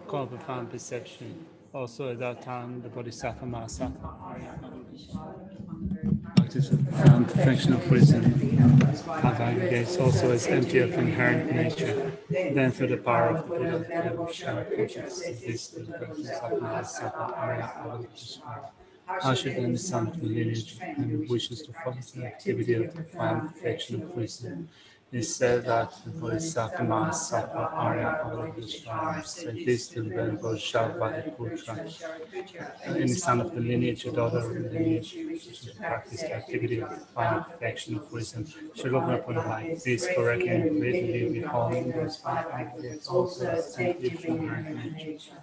called profound perception. Also at that time, the Bodhisattva Mahasattva practice of profound perfection of wisdom aggregates also as empty of inherent nature. Then through the power of the Buddha, this the Bodhisattva Mahasattva Arya Avalokiteshvara. How should then the son of the lineage and wishes to follow the activity of the profound perfection of wisdom? It is said that the Bodhisattva Mahasattva Arya Avalokiteshvara said this to the venerable Shavatiputra, any son of the lineage or daughter of the lineage should practice the activity of the profound perfection of wisdom should open up on like this correctly and completely beholding those five activities also as empty from inherent nature.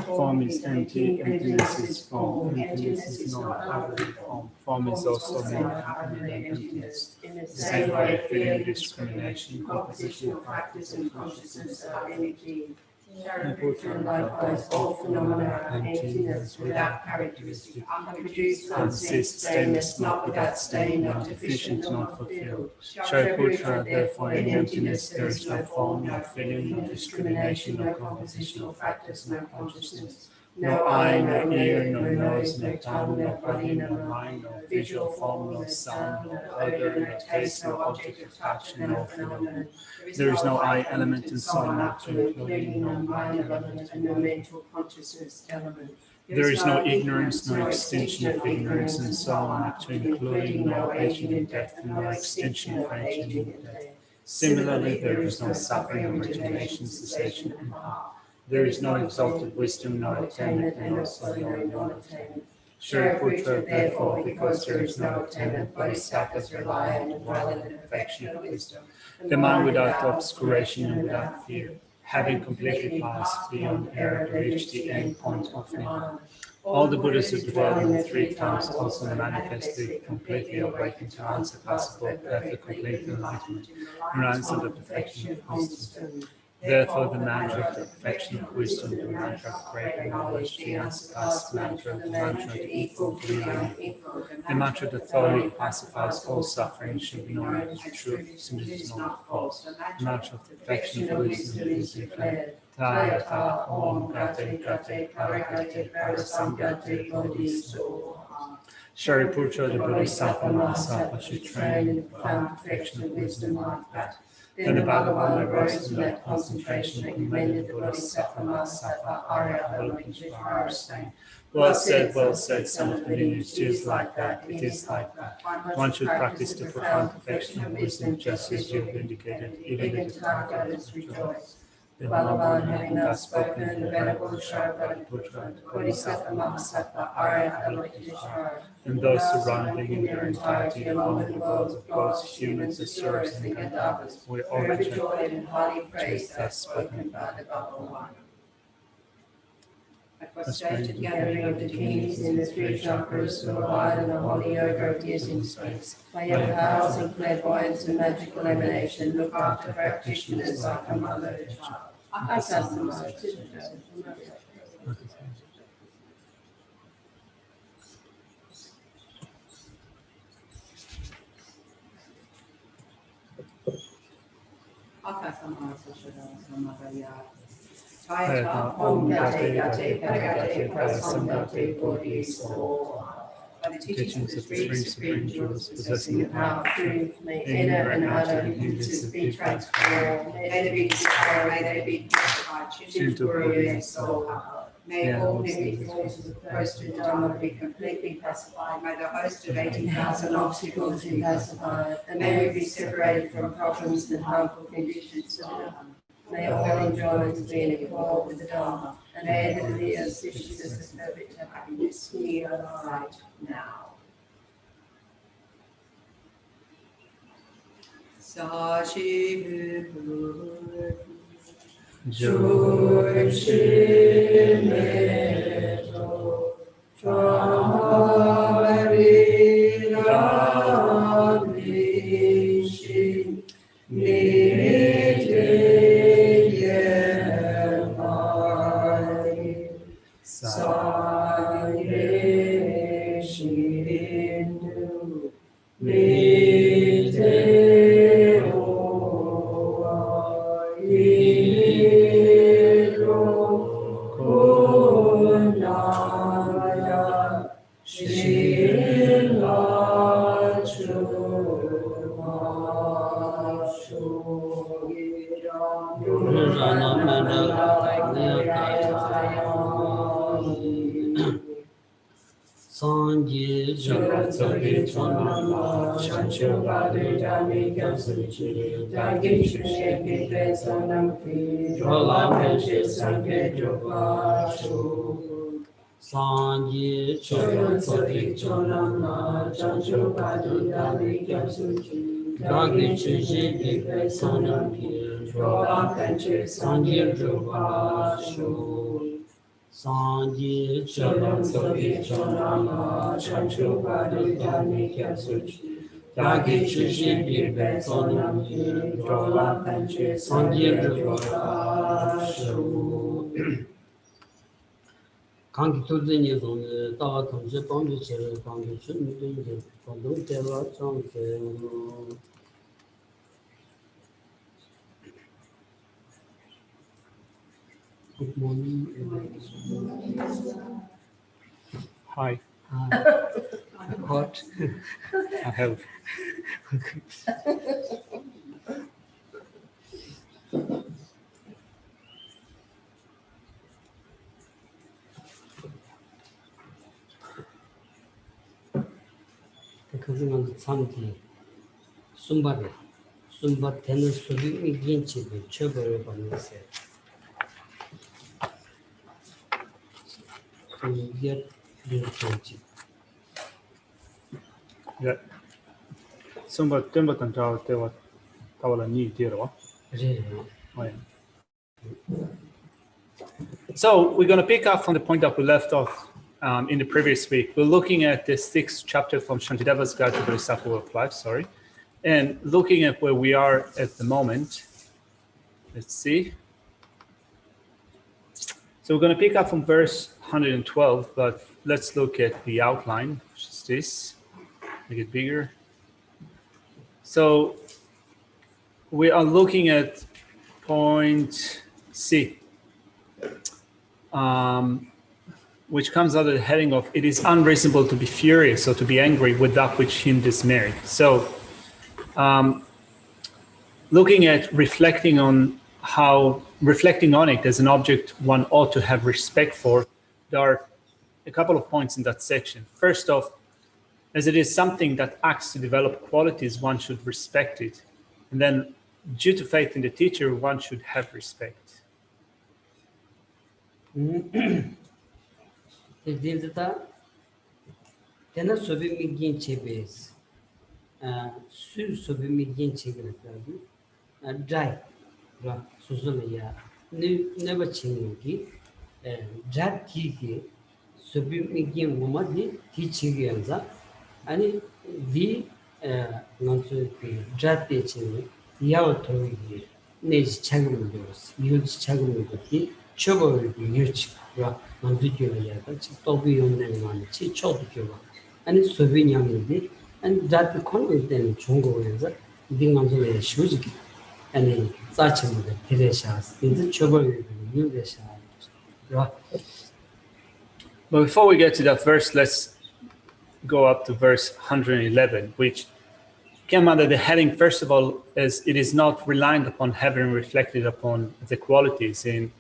Form is empty, emptiness is form, emptiness is not utterly form. Form is also not than emptiness. The same way, feeling, discrimination, composition, practice, and consciousness are energy. And likewise, all phenomena are emptiness without characteristic, unproduced, unceased, stainless, not without stain, not deficient, not fulfilled. Shariputra, therefore, in emptiness there is no form, no feeling, no discrimination, no composition, no practice, no consciousness. No eye, no ear, no nose, no tongue, no body, no mind, no visual form, no sound, no odor, no taste, no object of touch, no phenomenon. There is no I element and soul nature, including no mind element and no mental consciousness element. There is no ignorance, no extinction of ignorance and soul nature, including no aging and death, and no extinction of aging and death. Similarly, there is no suffering, origination, cessation, and harm. There is no exalted wisdom, no attainment, and also no non-attainment. Shariputra, therefore, because there is no attainment, bodhisattvas rely and dwell in the perfection of wisdom. The mind without obscuration and without fear, having completely passed beyond error to reach the end point of nirvana. All the Buddhas who dwell in the three times also manifestly completely awakened to unsurpassable, perfect, complete enlightenment, and answer the perfection of wisdom. Therefore, the mantra of the perfection of wisdom, the mantra of greater knowledge, the unsurpassed mantra, the mantra of equal to the unequal, the mantra that thoroughly pacifies all suffering should be known as truth, since it is not false. The mantra of the perfection of wisdom is declared. Tayata Om Gate Gate Paragate Parasamgate Bodhisattva. Shariputra, the Bodhisattva Mahasattva, should train in the profound perfection of wisdom like that. Then the Bhagavan arose from that concentration and commended the Bodhisattva Mahasattva Arya Avalokiteshvara, saying, well said, son of the lineage, it is like that, it is like that. One should practice the profound perfection of wisdom just as you have indicated, even the Tathagatas rejoice. The Bhagavan, having thus spoken, the venerable Shavatiputra, the Bodhisattva Mahasattva Arya Avalokiteshvara, and those surrounding in their entirety along the worlds of gods, humans, asuras, and Gandharvas, were overjoyed and highly praised thus spoken by the Bhagavan. A frustrated gathering of the kings in the three chakras who abide in the holy yoga of years in space, by your powers and clairvoyance and magical emanation, look after practitioners like a mother and child. Tayata Om Gate Gate Paragate Parasamgate Bodhisattva. By the teachings of the three supreme jewels, possessing the power of truth, may inner and outer hindrances be transformed. May they be destroyed, may they be purified, Shinto Guru and soul. May all living forms of the posted Dharma be completely pacified. May the host of 80,000 obstacles be pacified. And may we be separated from problems and harmful conditions of the Dharma. May all enjoyments be in accord with the Dharma. And may the Diya's sisters of perfect happiness here right now. Sashi Jorshimero Travariranishin Niteyemai Sangye Shindu Niteyoi Sanji Chorotsoki Chonama Chancho Badu Dami Gyamsuchi Dagi Shusheki Betsonamki Jola Menshi Sanke Joba Shu Sanji Chorotsoki Chonama Chancho Badu Dami Gyamsuchi Dagi Shusheki Betsonamki Jola Menshi Sanke Joba Shu Sanji Chorotsoki Chonama Chancho Badu Dami Gyamsuchi Dagi Shusheki Betsonamki Jola Menshi Sanke Joba Shu Kanki Tsultrim Zong Da Tongshi Tongshi Chiri Kanki Shunjin Kondong Tela Chongse Good morning. Hi. Hot. I have. 그중에 참기 숨바래 숨바 되는 소리 인치를 쳐버려 버렸어요. 이게 이렇게 Yeah. Somebody temba tantra tewa tawala ni tiro. So we're going to pick up from the point that we left off in the previous week. We're looking at the 6th chapter from Shantidev's Guide to Bodhisattva Way of Life, and looking at where we are at the moment. Let's see. So we're going to pick up from verse 112, but let's look at the outline, which is this. Make it bigger. So we are looking at point C, which comes under the heading of it is unreasonable to be furious or to be angry with that which hinders merit. So looking at reflecting on it as an object one ought to have respect for, there are a couple of points in that section. First off, as it is something that acts to develop qualities, one should respect it. And then due to faith in the teacher, one should have respect. 아니 디 먼저 그 자대치는 야오토기 내지 작업을 들었어. 이거지 작업을 듣기 처벌을 유치가 만들기로 해야 또 비용되는 거는 치초도 교가 아니 소비냐인데 아니 자대 코너 때는 중국에서 딩만들의 쉬우지 아니 사치문데 대대샤스 이제 처벌을 유대샤 But before we get to that verse, let's go up to verse 111, which came under the heading, first of all, as it is not reliant upon having reflected upon the qualities in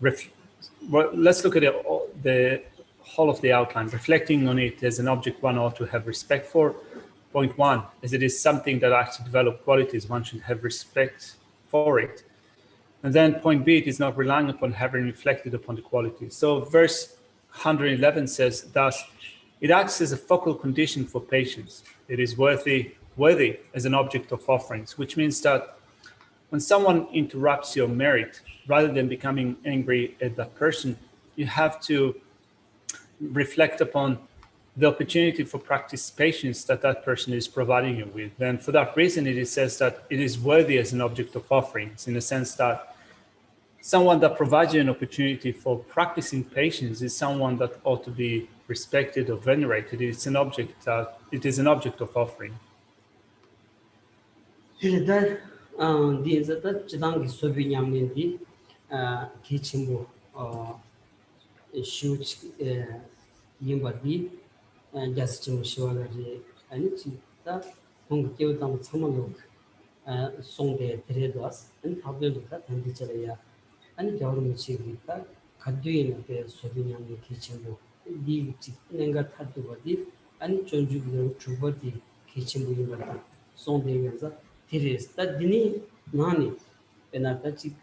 let's look at the whole of the outline. Reflecting on it as an object one ought to have respect for. Point 1, as it is something that acts to develop qualities, one should have respect for it. And then point B, it is not relying upon having reflected upon the qualities. So verse 111 says, thus, it acts as a focal condition for patience. It is worthy as an object of offerings, which means that when someone interrupts your merit, rather than becoming angry at that person, you have to reflect upon the opportunity for practice patience that that person is providing you with. And for that reason, it says that it is worthy as an object of offerings, in the sense that someone that provides you an opportunity for practicing patience is someone that ought to be respected or venerated. It is an object of offering. 송대 드레도스 안 타블다 단디처래야 아니 겨울은 지기가 가드에는 그 소비냥의 기침도 니 직능가 타도거디 아니 존중으로 주거디 기침부인 거다 송대면서 드레스 다 디니 나니 에나타치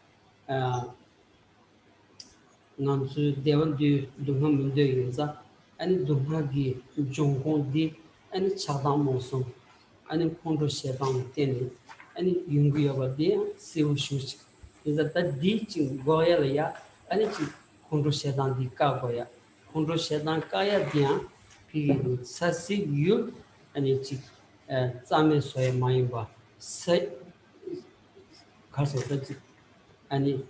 남수 대원디 동한 문제에서 아니 동하기 종공디 아니 차담모성 아니 콘도 세방 때니 아니 윤구여버디 세우슈치 그래서 다 디칭 고야야 아니 치 콘도 세단디 까고야 콘도 세단 까야 디야 피 사시 유 아니 치 짬에 소에 마이바 세 가서 아니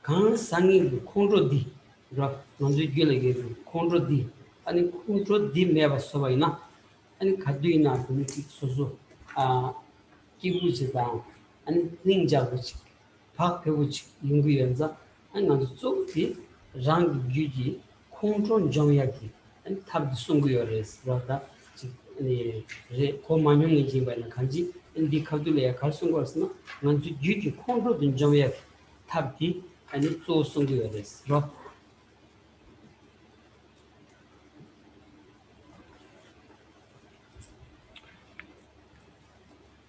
강 상이 콘로디 라 먼저 길게 콘로디 아니 콘로디 메바 소바이나 아니 가두이나 그니치 소소 기부지다 아니 링자부치 박배부치 연구연자 아니 나도 쪽디 랑 규지 콘트롤 정약이 아니 탑 송구여레스 라다 아니 레 고만용이 지바나 간지 인디 카둘레야 갈송거스나 먼저 규지 콘트롤 정약 탑디 아니 또 송구여레스 라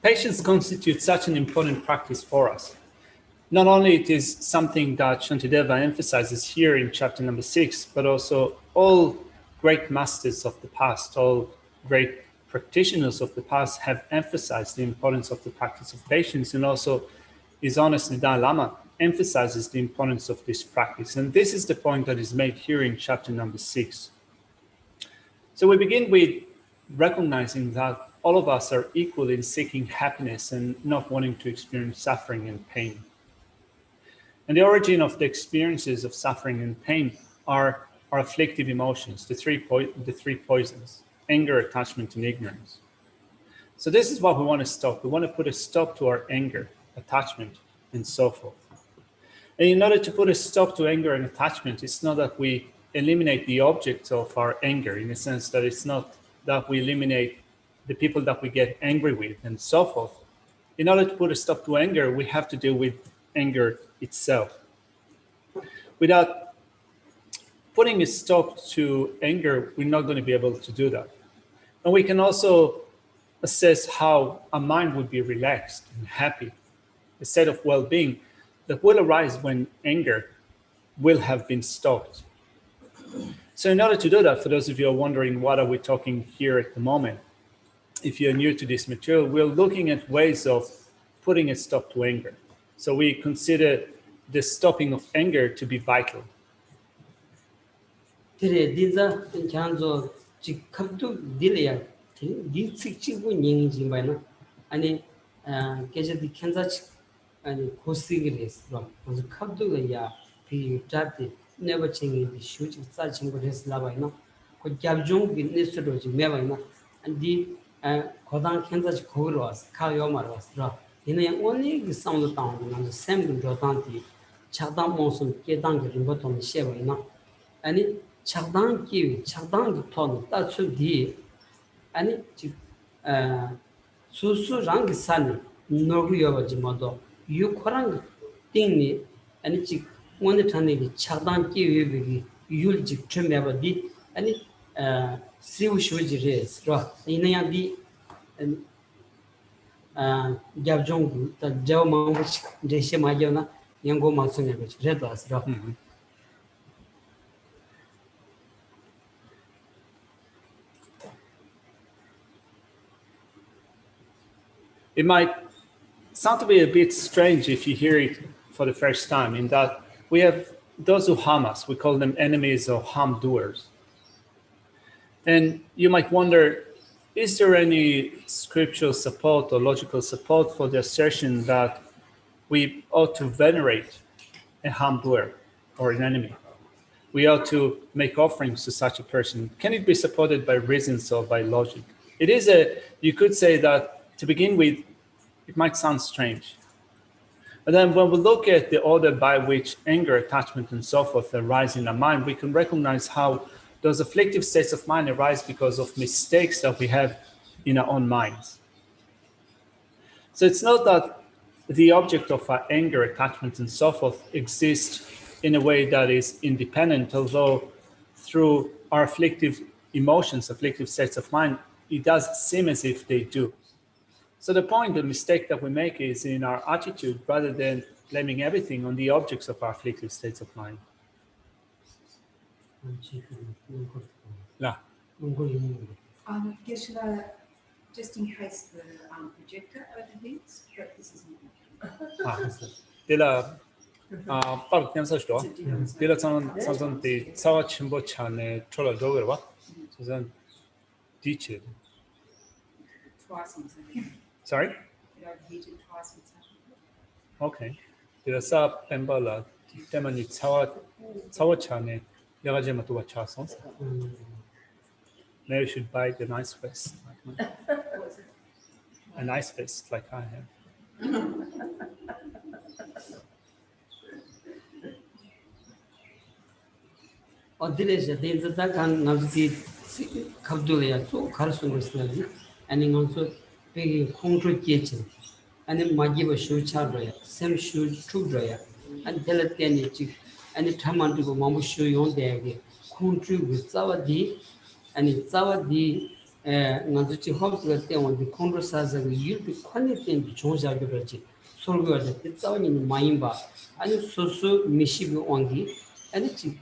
Patience constitutes such an important practice for us. Not only it is something that Shantideva emphasizes here in chapter number 6, but also all great masters of the past, all great practitioners of the past have emphasized the importance of the practice of patience, and also His Holiness the Dalai Lama emphasizes the importance of this practice. And this is the point that is made here in chapter number 6. So we begin with recognizing that all of us are equal in seeking happiness and not wanting to experience suffering and pain. And the origin of the experiences of suffering and pain are afflictive emotions, the three poisons: anger, attachment, and ignorance. So this is what we want to stop. We want to put a stop to our anger, attachment, and so forth. And in order to put a stop to anger and attachment, it's not that we eliminate the object of our anger, in the sense that it's not that we eliminate the people that we get angry with and so forth. In order to put a stop to anger, we have to deal with anger itself. Without putting a stop to anger, we're not going to be able to do that. And we can also assess how a mind would be relaxed and happy, a state of well-being that will arise when anger will have been stopped. So in order to do that, for those of you who are wondering what are we talking here at the moment, if you're new to this material, we're looking at ways of putting a stop to anger. So we consider the stopping of anger to be vital. never changing the shoot such and his lava could Gabjung in this and the Kodan Kansas Koros, Kayomaros, in a only sound of town and the same Jotanti, Chadam Monson, Kedan in bottom Shevina, and it Chadan Kiwi, Chadan Ton, that's so dear, and it Susu Rang Sunny, no Rio Jimodo, you Korang Tingy, and it's one the time Chadan Kiwi, you'll trim ever did, and it see which is right. In the Gabjong, the Joma, which Geshe Mayona, Yango Matsunya, which read us. It might sound to be a bit strange if you hear it for the first time, in that we have those who harm us, we call them enemies or harm doers. And you might wonder, is there any scriptural support or logical support for the assertion that we ought to venerate a harm doer or an enemy? We ought to make offerings to such a person. Can it be supported by reasons or by logic? It is you could say that to begin with, it might sound strange. But then when we look at the order by which anger, attachment, and so forth arise in our mind, we can recognize how those afflictive states of mind arise because of mistakes that we have in our own minds. So it's not that the object of our anger, attachment, and so forth exists in a way that is independent, although through our afflictive emotions, afflictive states of mind, it does seem as if they do. So the point, the mistake that we make is in our attitude, rather than blaming everything on the objects of our afflictive states of mind. Yeah. Geshe, just in case the projector overheats, but this isn't. Park Nyamsa Shto, Dila Sansan the Tsawa Chimbo Chan, Trolla Dogerwa, Susan Teacher. Twice in session. Sorry? It overheated twice in session. Okay. Dila Sa Pembala, Temani Tsawa Chan, Yagajima to watch our sons. Maybe we should buy the nice vest. A nice vest like I have. 어디래서 대자다 간 나지 갑돌이야 또 가르쳐 놓으시나요? 아니 also 베기 컨트롤 기체 아니 마기버 쇼차로야 샘 쇼추로야 아니 텔레테니치 아니 타만두고 마무 쇼용데게 컨트롤 자와디 아니 자와디 나지 호프가 때문에 컨트롤 사자가 유비 퀄리티는 좋아지게 그렇지 솔고가 때 자원이 마임바 아니 소소 미시비 온기 아니 지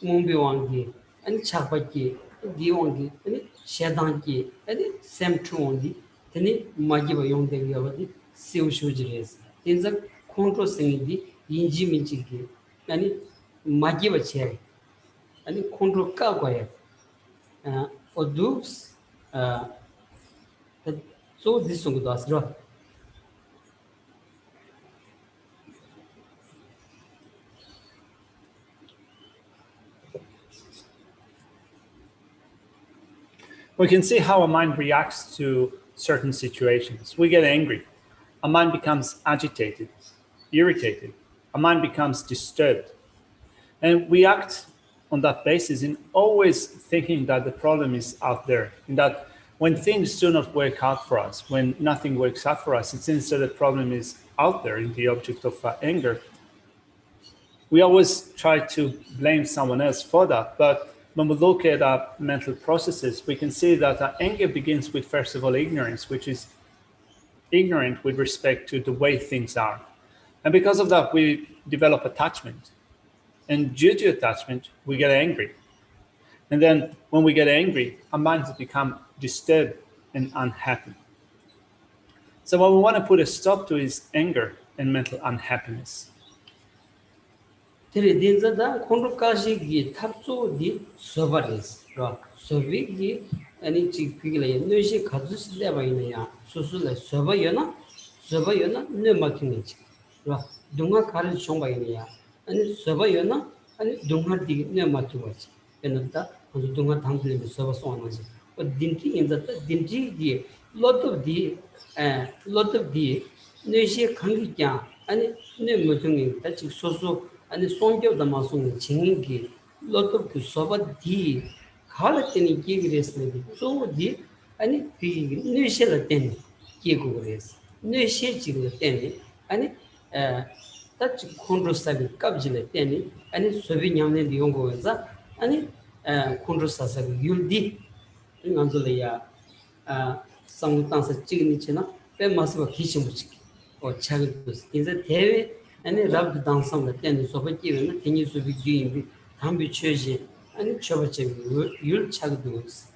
Mumbiwangi, and Chapaki, Diongi, and Shadanki, and Samtrongi, and Magiba Yong de Yavadi, Sil Shujes. In the control singing, Inji Michiki, and Magiba Cherry, and control Kagway, or Dukes, so this one does not. We can see how a mind reacts to certain situations. We get angry. A mind becomes agitated, irritated. A mind becomes disturbed. And we act on that basis in always thinking that the problem is out there, and that when things do not work out for us, when nothing works out for us, it seems that the problem is out there in the object of anger. We always try to blame someone else for that, but when we look at our mental processes, we can see that our anger begins with, first of all, ignorance, which is ignorant with respect to the way things are. And because of that, we develop attachment. And due to attachment, we get angry. And then when we get angry, our minds become disturbed and unhappy. So what we want to put a stop to is anger and mental unhappiness. Dinzada Kondukashigi Tapso di Sovaris, Sovigi, any chickpigla, Nushi Kazus Levaina, Susula, Sovayona, no makinich, Dunga Kari Shombainia, and Sovayona, and Dunga di Nematuach, and that was Dunga Tampli Sovasonas. But Dinti in the Dinti, lot of the Nushi Kangija, and Nematungi, that's so. And song of the Masung Chingi, lot of Kusoba D, Harlatini Gigres, so deep, and it no shell ten, Gigores, no shell ten, and touch Kondrosabi, Kabjil ten, and it's Sauvignon and the Yongoza, and it Kondrosabi, you'll deep in Anzolea, some dance at Chignichina, then must have a kitchen or Chagus. Is it heavy? And it rubbed down some of the tennis of a given, continues to be doing, can be churchy, and Chovachev, you'll chug those.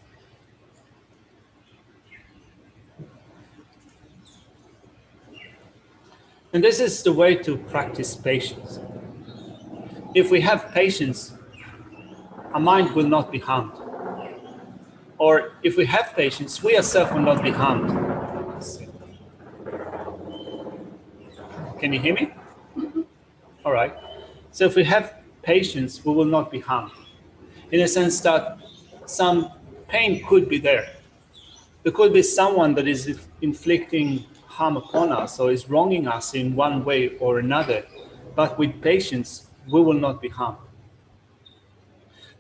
And this is the way to practice patience. If we have patience, our mind will not be harmed. Or if we have patience, we ourselves will not be harmed. Can you hear me? All right. So if we have patience, we will not be harmed. In a sense that some pain could be there. There could be someone that is inflicting harm upon us or is wronging us in one way or another. But with patience, we will not be harmed.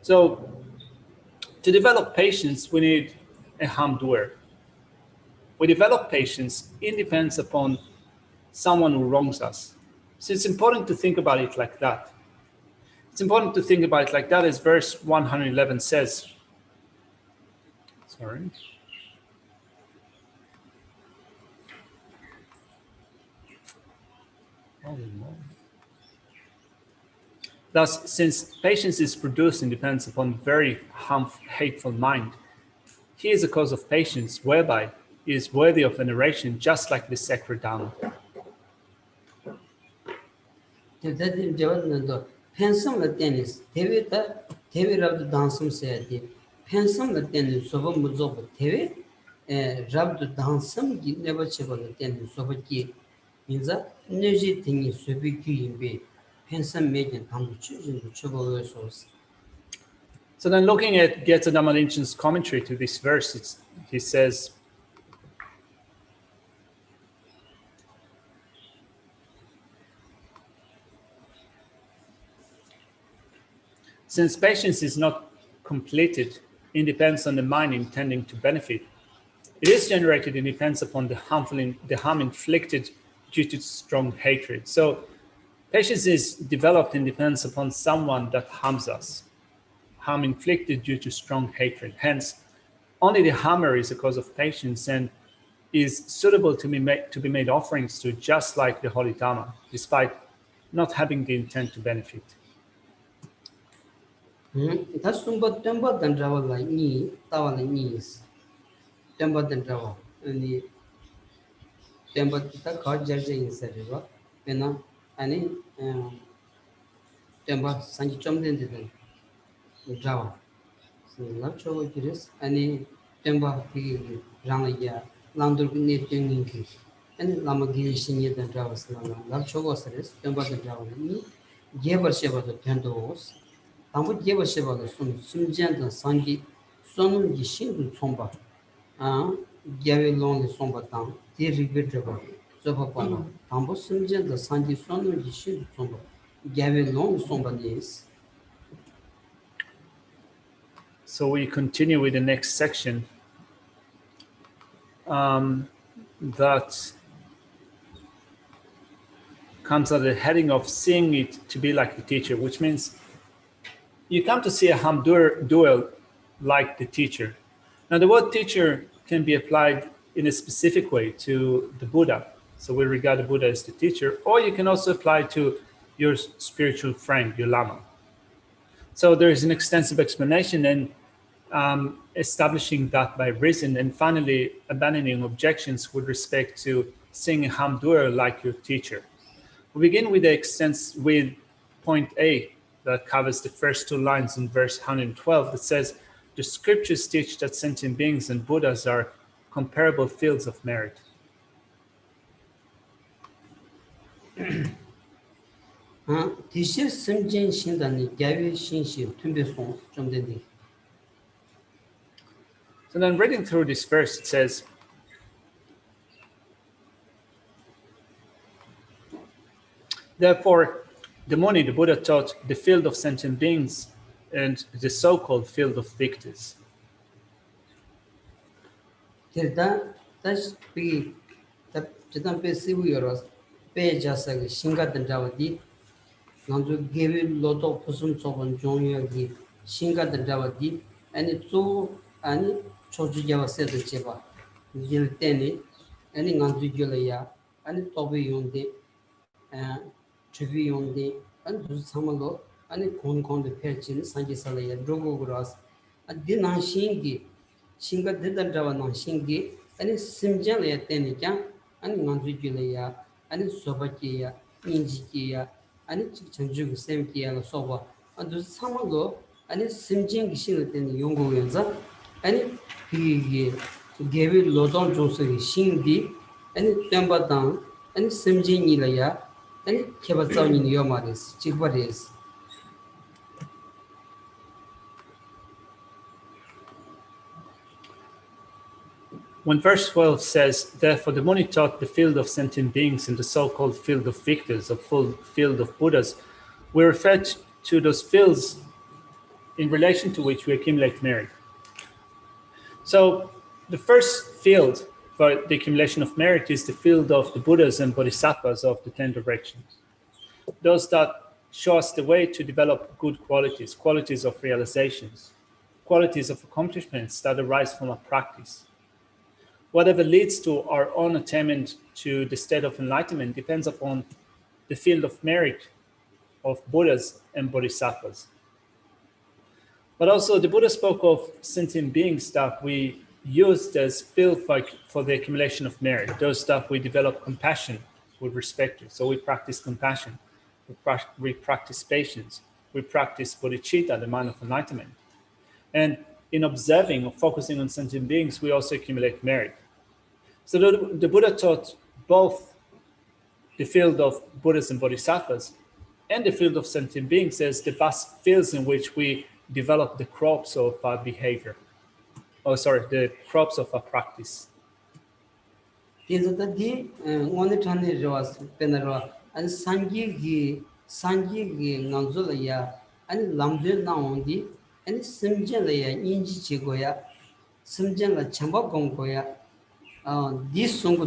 So to develop patience, we need a harm doer. we develop patience, it depends upon someone who wrongs us. So it's important to think about it like that. It's important to think about it like that, as verse 111 says. Sorry. Thus, since patience is produced and depends upon very hateful mind, he is a cause of patience, whereby he is worthy of veneration, just like the sacred Dharma. So then looking at Getza Dhamma commentary to this verse, he says, since patience is not completed, it depends on the mind intending to benefit. It is generated and depends upon the harm inflicted due to strong hatred. So patience is developed and depends upon someone that harms us, harm inflicted due to strong hatred. Hence, only the harmer is a cause of patience and is suitable to be made offerings to, just like the Holy Dharma, despite not having the intent to benefit. That's somewhat temper than travel like me, tower like me. Temper than travel. And the temper the card judging is a river. Pena, any temper Sanji Chomden didn't travel. So, love trouble it is any temper Ramaya, Landur knitting, and Lamagi senior than travels. Love trouble is temper than travel. Me gave a share of the Pentos. Tambu gave a share of the Sunjan and Sanji, Son Yishin Somba. Gave long the Somba town, dear regrettable. Zopapana. Tambu Sunjan the Sanji Son Yishin Somba. Gave long Somba days. So we continue with the next section that comes under the heading of seeing it to be like the teacher, which means you come to see a dual like the teacher. Now the word teacher can be applied in a specific way to the Buddha. So we regard the Buddha as the teacher, or you can also apply to your spiritual friend, your Lama. So there is an extensive explanation and establishing that by reason, and finally abandoning objections with respect to seeing a Hamdura like your teacher. We begin with with point A that covers the first two lines in verse 112 that says, the scriptures teach that sentient beings and Buddhas are comparable fields of merit. So then reading through this verse, it says, therefore, the Muni, the Buddha taught the field of sentient beings and the so-called field of victors. And Samalo, and a con the perchin, Sanji Salaya, Drogo grass, a dinner shingi, Shinga didn't draw on shingi, and it's Simjalia Tenica, and Nanzugulaya, and Sobakia, Injikia, and it's Chanju, Semkia, Soba, and Samalo, and it's Simjing Shillet in the Yongo Yenza, and he gave it Lodon Joseph Shingi, and it temper down, and Simjing Ilaya. When verse 12 says, therefore the Muni taught the field of sentient beings and the so-called field of victors, or full field of Buddhas, we refer to those fields in relation to which we accumulate merit. So the first field for the accumulation of merit is the field of the Buddhas and Bodhisattvas of the 10 directions. Those that show us the way to develop good qualities, qualities of realizations, qualities of accomplishments that arise from our practice. Whatever leads to our own attainment to the state of enlightenment depends upon the field of merit of Buddhas and Bodhisattvas. But also the Buddha spoke of sentient beings that we used as field for the accumulation of merit, those that we develop compassion with respect to. So we practice compassion, we practice patience, we practice bodhicitta, the mind of enlightenment. And in observing or focusing on sentient beings, we also accumulate merit. So the Buddha taught both the field of Buddhas and Bodhisattvas and the field of sentient beings as the vast fields in which we develop the crops of our behavior. The crops of our practice. This song of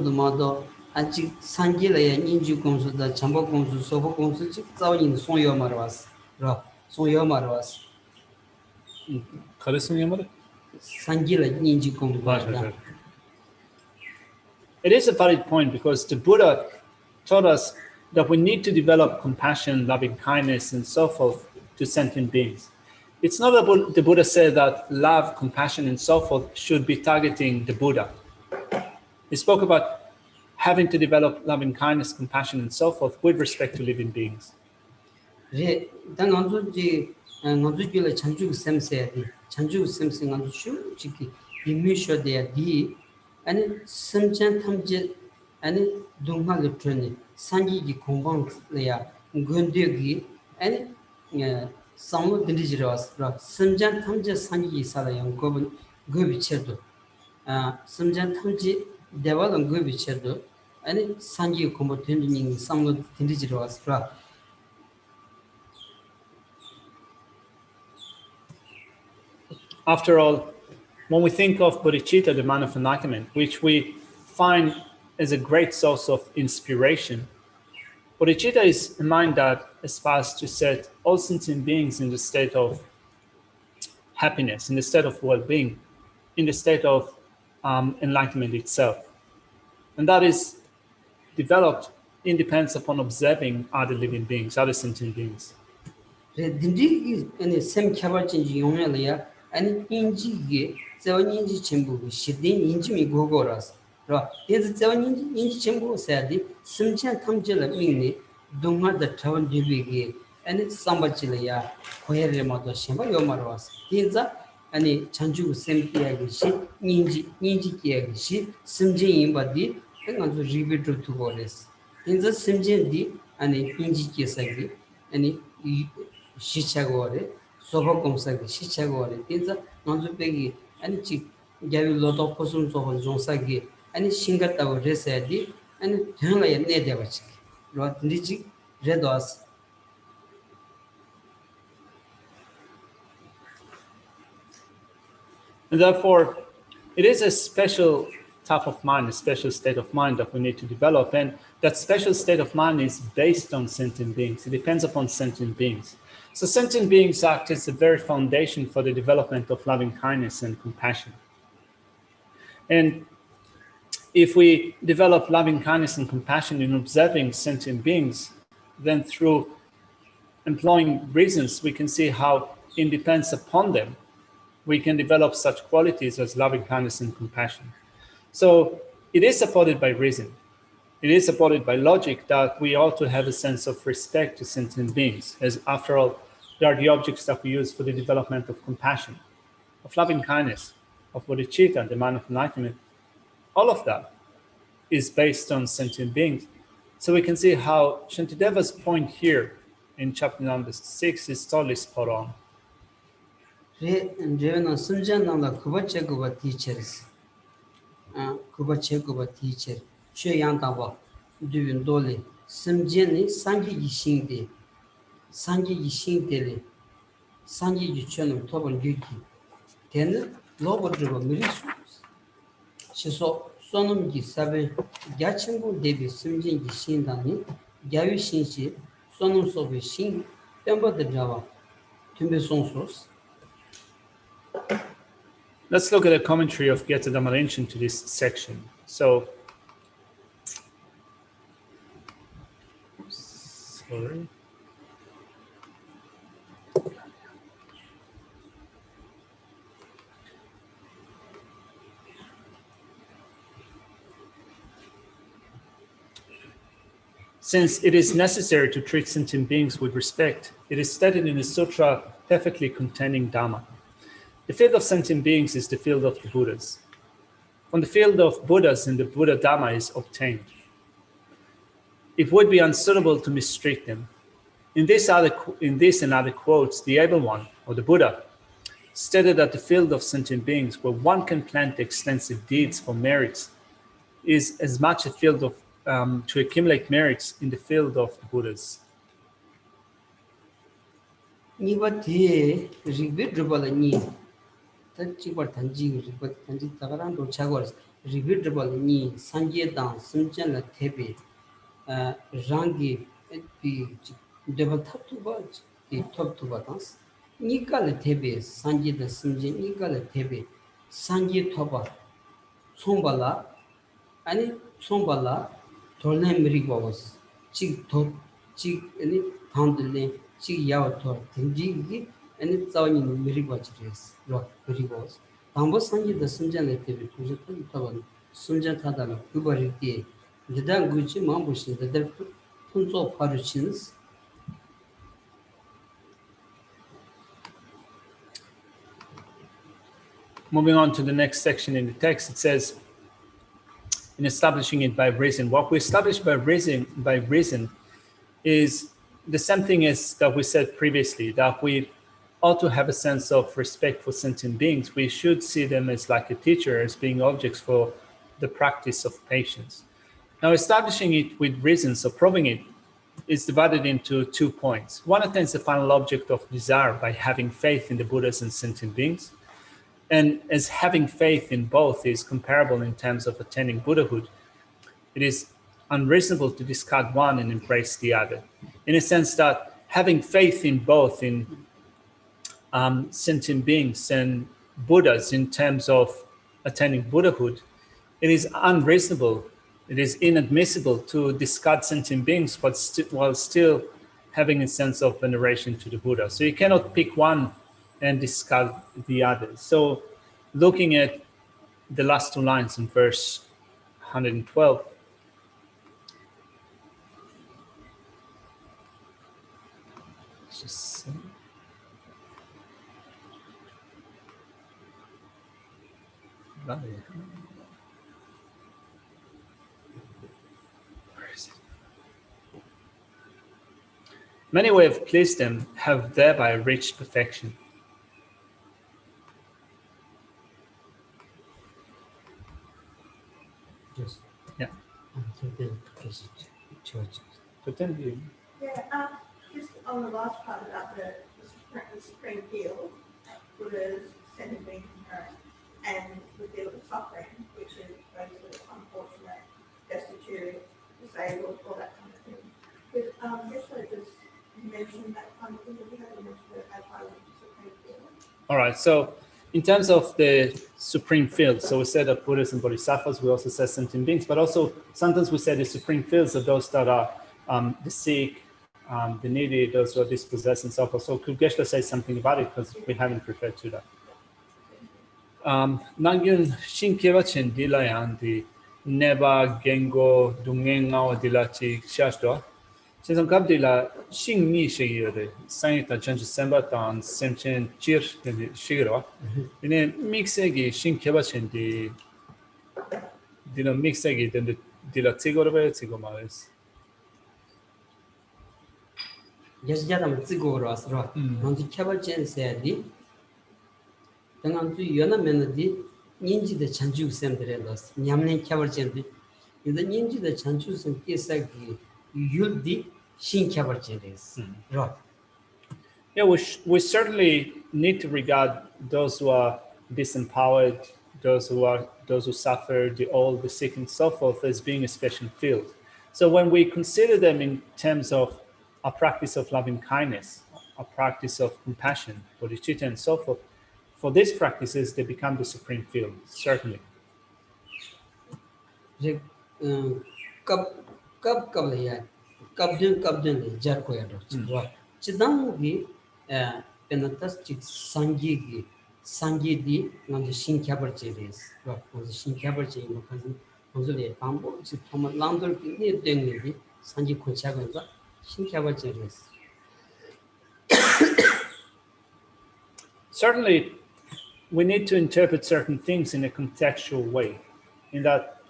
the mother and Sangila and Inju Gomsu, the Chambo Gomsu, Sobo Gomsu, in Sonyo Marwas, Sonyo Marwas. Sangila Inju Gomsu. It is a valid point because the Buddha taught us that we need to develop compassion, loving kindness, and so forth to sentient beings. It's not that the Buddha said that love, compassion, and so forth should be targeting the Buddha. He spoke about having to develop loving kindness, compassion, and so forth with respect to living beings. After all, when we think of bodhicitta, the mind of enlightenment, which we find as a great source of inspiration, bodhicitta is a mind that aspires to set all sentient beings in the state of happiness, in the state of well-being, in the state of enlightenment itself. And that is developed in dependence upon observing other living beings, other sentient beings. And inji seven inji chimbu, shidin inji gogoras. There's a 7 inch chimbu said, Simchan Tamjilla mini, Dunga the town dibigi, and it's Sambachilaya, Hoyeremo the Shimba Yomaras. Here's a any Chanju Sempiagishi, Ninji Kiagishi, Simji Imbadi, and on the repeat to goddess. In the Simjin di, and inji Kisagi, any Shichagore. Sobokomsagi, Shichagore, Tinza, Nonzupegi, and Chick, Gavi Loto Posum Soho Jonsagi, and Shingata Resadi, and Hungay Nedevachik, Rot Nichi, Redos. And therefore, it is a special type of mind, a special state of mind that we need to develop. And that special state of mind is based on sentient beings. It depends upon sentient beings. So sentient beings act as the very foundation for the development of loving kindness and compassion. And if we develop loving kindness and compassion in observing sentient beings, then through employing reasons, we can see how in dependence upon them, we can develop such qualities as loving kindness and compassion. So it is supported by reason. It is supported by logic that we ought to have a sense of respect to sentient beings, as after all, they are the objects that we use for the development of compassion, of loving kindness, of bodhicitta, the mind of enlightenment. All of that is based on sentient beings. So we can see how Shantideva's point here in chapter number 6 is totally spot on. Teacher. Shayantaba, doing dolly, some jenny, Sanji Shing Sanji Shing Deli, Sanji Channel, Top and Yuki. Then, Lobo Driver Miris. She saw Sonum gi sabe gyachengu debi simjin gi shindani gyawi shinshi sonum sobe shin temba de java tumbe sonsos. Let's look at a commentary of Geta Dhamma to this section. So, sorry. Since it is necessary to treat sentient beings with respect, it is stated in the sutra perfectly containing Dhamma. The field of sentient beings is the field of the Buddhas. From the field of Buddhas and the Buddha Dhamma is obtained. It would be unsuitable to mistreat them. In this and other quotes, the able one, or the Buddha, stated that the field of sentient beings, where one can plant extensive deeds for merits, is as much a field of to accumulate merits in the field of the Buddhas. Nibati ribit rubala ni tachibar tanji ribat tanji tagaran do chagors ribit rubala ni sanje dan simchan la thebe rangi pi debal thap tu ba ki thap tu ba tas nikal thebe sanje da simje nikal thebe sanje thoba sombala ani sombala thorne mirik bawas chik thop chik ani thandle chik yaw thor tinji gi ani tsawni mirik bachres ro mirik bawas tambo sanje da simjan le tebe kuje tan taban simjan thada la kubari ti dida guchi mambushi da der punso paruchins. Moving on to the next section in the text, it says, in establishing it by reason. What we establish by reason is the same thing as that we said previously, that we ought to have a sense of respect for sentient beings. We should see them as like a teacher, as being objects for the practice of patience. Now, establishing it with reason, so proving it, is divided into 2 points. One attains the final object of desire by having faith in the Buddhas and sentient beings. And as having faith in both is comparable in terms of attaining Buddhahood, it is unreasonable to discard one and embrace the other. In a sense that having faith in both, in sentient beings and Buddhas in terms of attaining Buddhahood, it is unreasonable, it is inadmissible to discard sentient beings while still having a sense of veneration to the Buddha. So you cannot pick one and discard the other. So looking at the last 2 lines in verse 112, just many who have pleased them have thereby reached perfection. Yes. Yeah. But then you... Yeah, just on the last part about the supreme field, Buddha's sentient being inherent, and the field of suffering, which is basically unfortunate, destitute, disabled, all that kind of thing. But Geshe just mentioned that kind of thing, but we haven't mentioned it as part of the supreme field. All right, so in terms of the supreme field, so we said that Buddhas and Bodhisattvas, we also said sentient beings, but also sometimes we say the supreme fields are those that are the sick, the needy, those who are dispossessed and so forth. So could Geshe say something about it, because we haven't referred to that. Nangyun shinkeva chen dilayan di neba gengo dungengao dilachi shashdo. Since Kabdila Shing Ni Shigure, Saint Change Samba Tan, Semchen Chir, Shigro, in a mixegi, Shin Kebachin, the Dino Mixegi, then the Dila Tigorbe, Tigomaris. Yes, Jadam Tigoras, on the Kabachen said, then on to Yona Melody, Ninji the Chanju Semperelos, Yamne Kabachen, in the Ninji the Chanjus and Kisagi, you'll be. Right. Yeah, we certainly need to regard those who are disempowered, those who suffer, the old, the sick, and so forth, as being a special field. So when we consider them in terms of a practice of loving kindness, a practice of compassion, bodhicitta, and so forth, for these practices, they become the supreme field, certainly. Certainly, we need to interpret certain things in a contextual way. In that,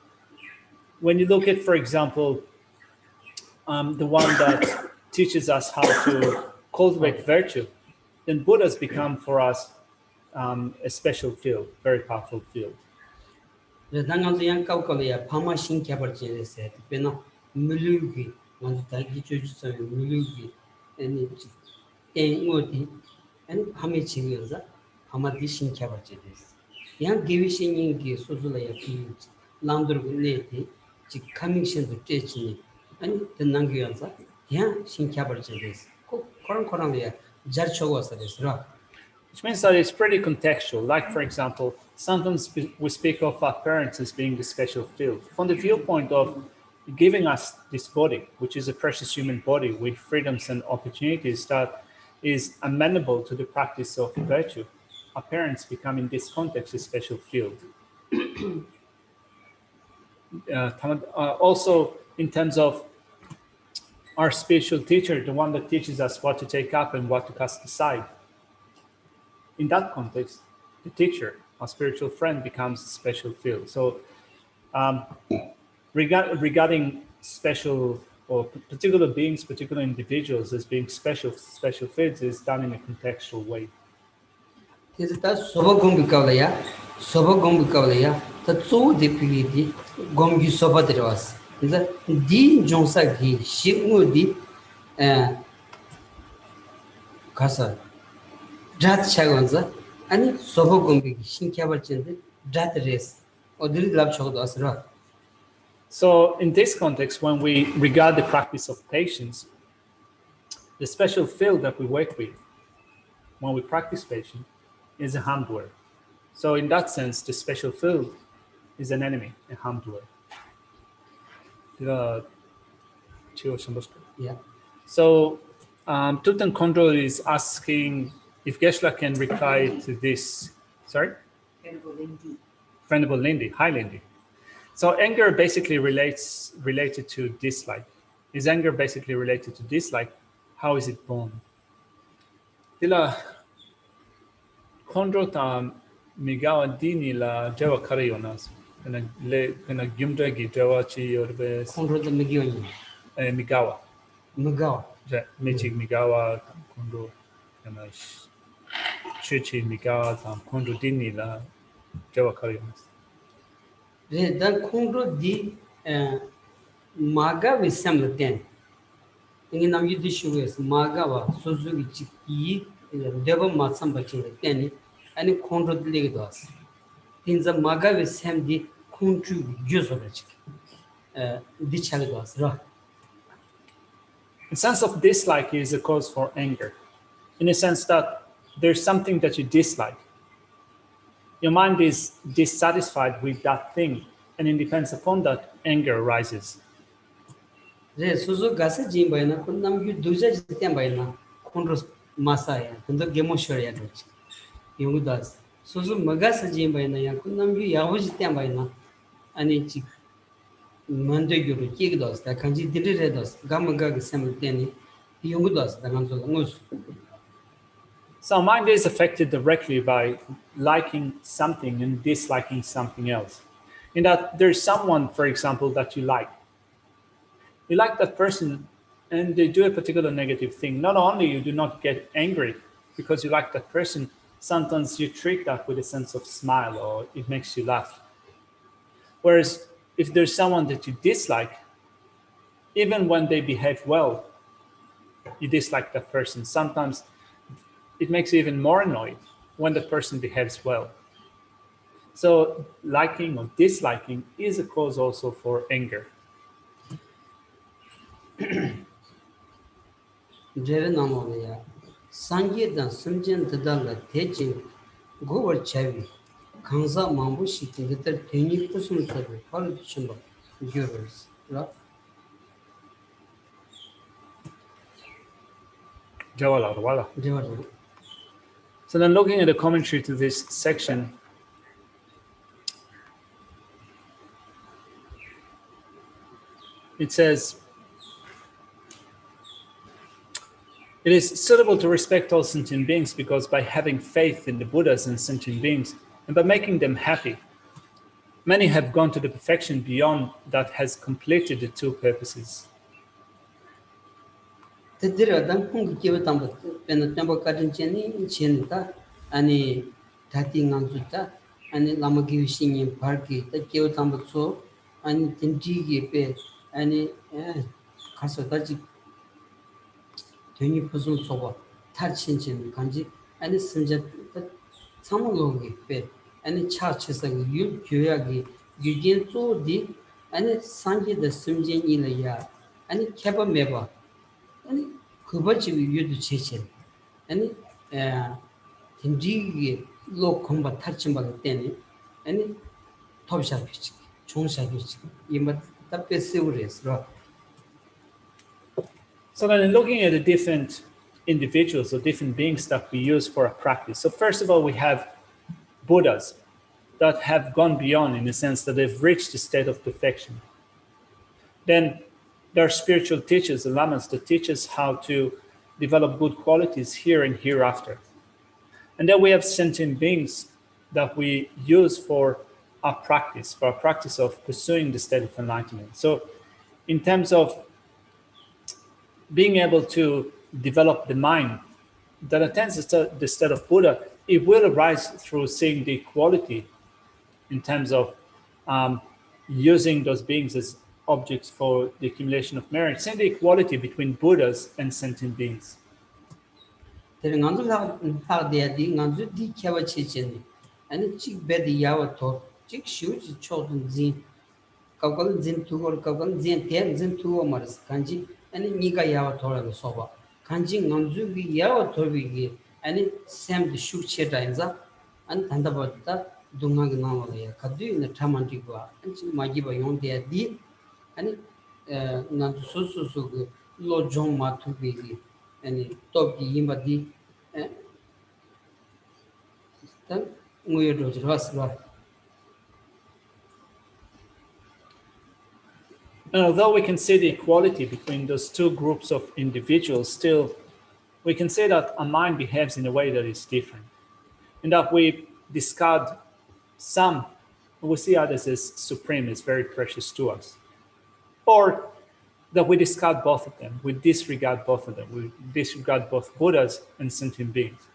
when you look at, for example, the one that teaches us how to cultivate virtue, then Buddhas become for us a special field, very powerful field. Which means that it's pretty contextual. Like, for example, sometimes we speak of our parents as being the special field. From the viewpoint of giving us this body, which is a precious human body with freedoms and opportunities that is amenable to the practice of virtue, our parents become in this context a special field. Also, in terms of our spiritual teacher, the one that teaches us what to take up and what to cast aside, in that context, the teacher, our spiritual friend, becomes a special field. So regarding special or particular beings, particular individuals as being special fields is done in a contextual way. So in this context, when we regard the practice of patience, the special field that we work with when we practice patience is a humbler. So in that sense, the special field is an enemy, a humbler. Yeah. So Tuten Kondro is asking if Geshe can reply to this. Sorry? Venerable Lindy. Hi, Lindy. So anger basically related to dislike. Is anger basically related to dislike? How is it born? Tila Kondro tam migawa dini la jawa karayonas. Kana gyumdra gi jawa chi orbe. Kondro the Migioni. Migawa. Migawa. Michig migawa tam Kondro. Kana chuchi migawa tam Kondro dini la jawa karayonas. The Kondro di Maga with some ten. In nam yudishu Magawa, Suzuki Chiki, Deva Matsam Bachin, Tenny, and a Kondro Legados. In the Maga with Sam di Kuntru Jusorich. The Chalados, right? The sense of dislike is a cause for anger, in a sense that there's something that you dislike. Your mind is dissatisfied with that thing, and it depends upon that anger arises. Suzu Gasa Jimbaina, Kundam, you do just Tambaina, Kondros Masaya, and the Gemoshoria. Yungudas. Suzu Magasa Jimbaina, Kundam, you Yahuj Tambaina, and it's Mandeguru, Kigdos, the Kanji Diredos, Gamagag Samtani, Yungudas, the Ganzolangus. So mind is affected directly by liking something and disliking something else. In that there's someone, for example, that you like. You like that person and they do a particular negative thing. Not only you do not get angry because you like that person, sometimes you treat that with a sense of smile or it makes you laugh. Whereas if there's someone that you dislike, even when they behave well, you dislike that person. Sometimes it makes you even more annoyed when the person behaves well. So liking or disliking is a cause also for anger. 제르나모야 상계단 숨진 드달라 대진 고월 차비 강사 망부 시킨데 대니 부순서를 바로 좀 봐. 교르스. So then looking at the commentary to this section, it says, it is suitable to respect all sentient beings because by having faith in the Buddhas and sentient beings, and by making them happy, many have gone to the perfection beyond that has completed the two purposes. 드드려당 풍기게 담고 배는 담고 가진 전이 전다 아니 다팅한 주다 아니 라마기 신이 밝기 때 깨워 담고서 아니 든지게 배 아니 가서 다지 되니 무슨 소바 탈친진 간지 아니 심지 참을로기 배 아니 차치서 유 교약이 유진 조디 아니 산지의 심진이래야 아니 개바 매바 아니 그버지 위에도 제체 아니 딘지게 로 공부 탈진 받을 때는 아니 톱샤피치 총샤피치 이마 답변세우레스로. So then looking at the different individuals or different beings that we use for our practice. So first of all, we have Buddhas that have gone beyond in the sense that they've reached the state of perfection. Then there are spiritual teachers, the lamas, that teach us how to develop good qualities here and hereafter. And then we have sentient beings that we use for our practice of pursuing the state of enlightenment. So in terms of being able to develop the mind that attains the state of Buddha, it will arise through seeing the equality in terms of using those beings as objects for the accumulation of merit, seeing the equality between Buddhas and sentient beings. 아니 니가 야와 돌아가 소바 간지 남주기 야와 돌비기 아니 샘드 슈체다인자 안 단다버다 동나게 나와야 가두이나 타만티고 안지 마기바 용데디 아니 나 소소소 그 로종 마투비기 아니 토기 임바디 딱 뭐여도 들었어. And although we can see the equality between those two groups of individuals, still we can say that a mind behaves in a way that is different, and that we discard some, we see others as supreme, as very precious to us, or that we discard both of them, we disregard both of them, we disregard both Buddhas and sentient beings,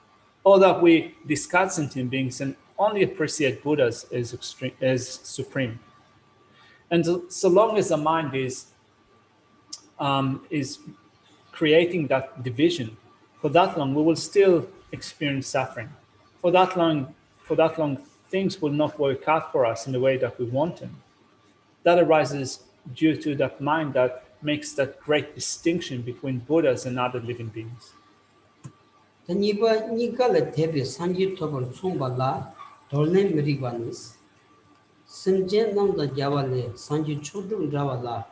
or that we discard sentient beings and only appreciate Buddhas as supreme. And so long as the mind is creating that division, for that long we will still experience suffering. For that long, things will not work out for us in the way that we want them. That arises due to that mind that makes that great distinction between Buddhas and other living beings. 심제 남다 자발레 산지 초등 자발라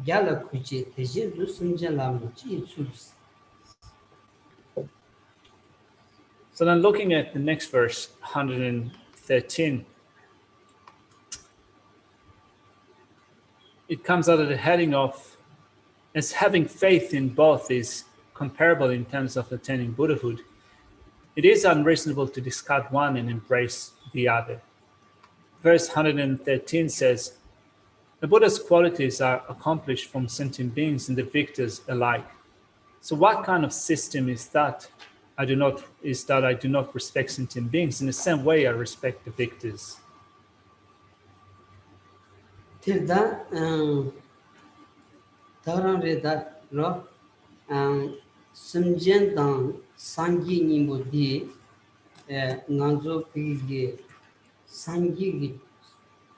야라 쿠치 대신도 심제라면 지수스. So then looking at the next verse, 113, it comes out of the heading of, as having faith in both is comparable in terms of attaining Buddhahood, it is unreasonable to discard one and embrace the other. Verse 113 says, the Buddha's qualities are accomplished from sentient beings and the victors alike. So what kind of system is that? I do not respect sentient beings in the same way I respect the victors. Tilda Taranreda Ro Simjendang Sangi Nimodi Nanzo Pigi 산기기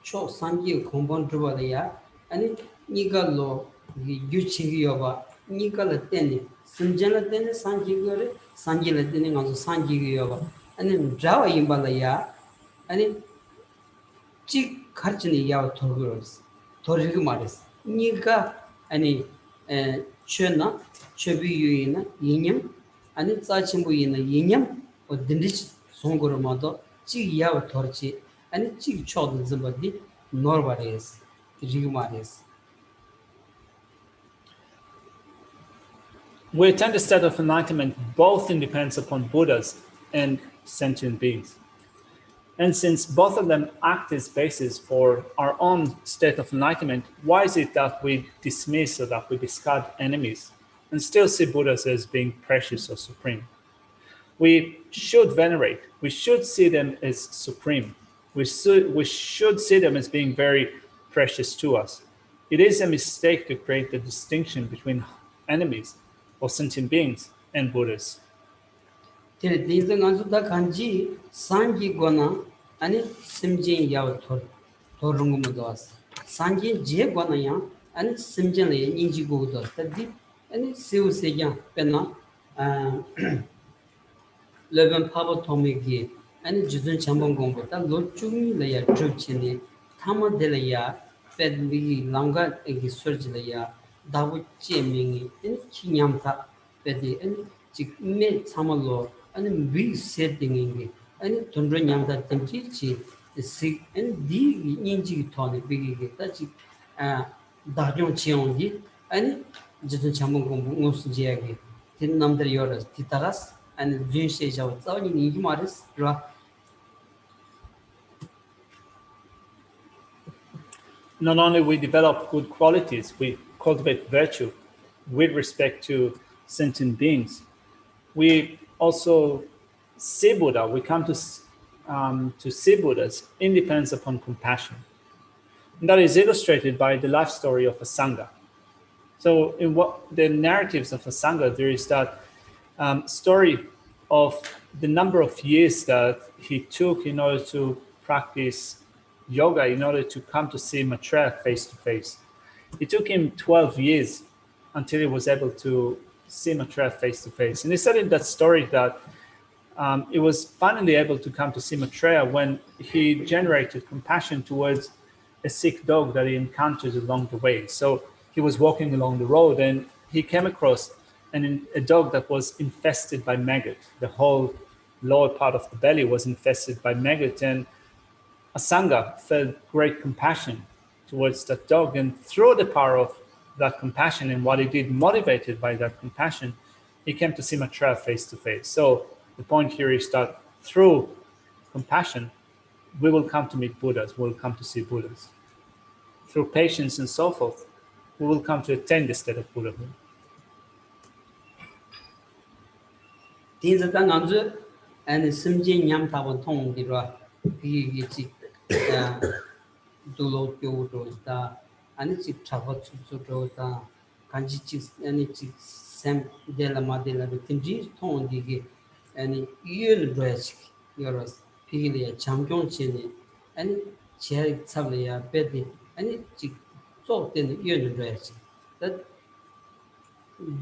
초 산기 공본 들어봐야 아니 니가로 유치기여봐 니가를 때니 심전을 때니 산기거를 산기를 때니 가서 산기기여봐 아니 자와 임발이야 아니 직 가르치는 야와 돌고스 돌리고 말했어 니가 아니 최나 최비유이나 이념 아니 짜침부이나 이념 어딘지 송거를 모두 직 야와 돌지 아니 직 초도 좀버디 노르바레스 지금 말했어 We attain a state of enlightenment both depends upon Buddhas and sentient beings. And since both of them act as basis for our own state of enlightenment, why is it that we dismiss or that we discard enemies and still see Buddhas as being precious or supreme? We should venerate, we should see them as supreme. We should see them as being very precious to us. It is a mistake to create the distinction between enemies or sentient beings and Buddhas. 간지 산기거나 아니 심진 야오 도롱고도 산기 제거나야 아니 심진에 인지고도 તદ્દી 아니 세우세야 빼나 레벤 파보 토미기 아니 주준 참봉 공부다 로중이래야 주치니 타모델이야 빼드비 랑가 에기 서지래야 다부 제명이 아니 키냠타 빼디 아니 직메 참을로 아니 위 세팅이 아니 돈로 냠다 템치치 시 아니 디 인지 토니 비기게 따지 다종 치용기 아니 주준 참봉 공부 무슨 지야기 tin namder yoras titaras and jinse jaw tsawni ni maris ra Not only we develop good qualities, we cultivate virtue with respect to sentient beings. We also see Buddha. We come to see Buddhas in dependence upon compassion. And that is illustrated by the life story of a Sangha. So in what the narratives of a Sangha, there is that story of the number of years that he took in order to practice yoga, in order to come to see Maitreya face to face. It took him 12 years until he was able to see Maitreya face to face. And he said in that story that he was finally able to come to see Maitreya when he generated compassion towards a sick dog that he encountered along the way. So he was walking along the road and he came across a dog that was infested by maggot. The whole lower part of the belly was infested by maggot, and a Sangha felt great compassion towards that dog, and through the power of that compassion and what he did, motivated by that compassion, he came to see Maitreya face to face. So the point here is that through compassion, we will come to meet Buddhas, we will come to see Buddhas. Through patience and so forth, we will come to attain the state of Buddhahood. 딘즈당 안주 and 심진 냠타본 통기라 비기지 도로교로다 아니 집 잡아 추추로다 간지치 아니 집샘 델라마델라도 딘지 통디기 아니 이유를 줘야지 여러스 비기리야 장종치니 아니 제 잡려야 베디 아니 집 쪽되는 이유를 줘야지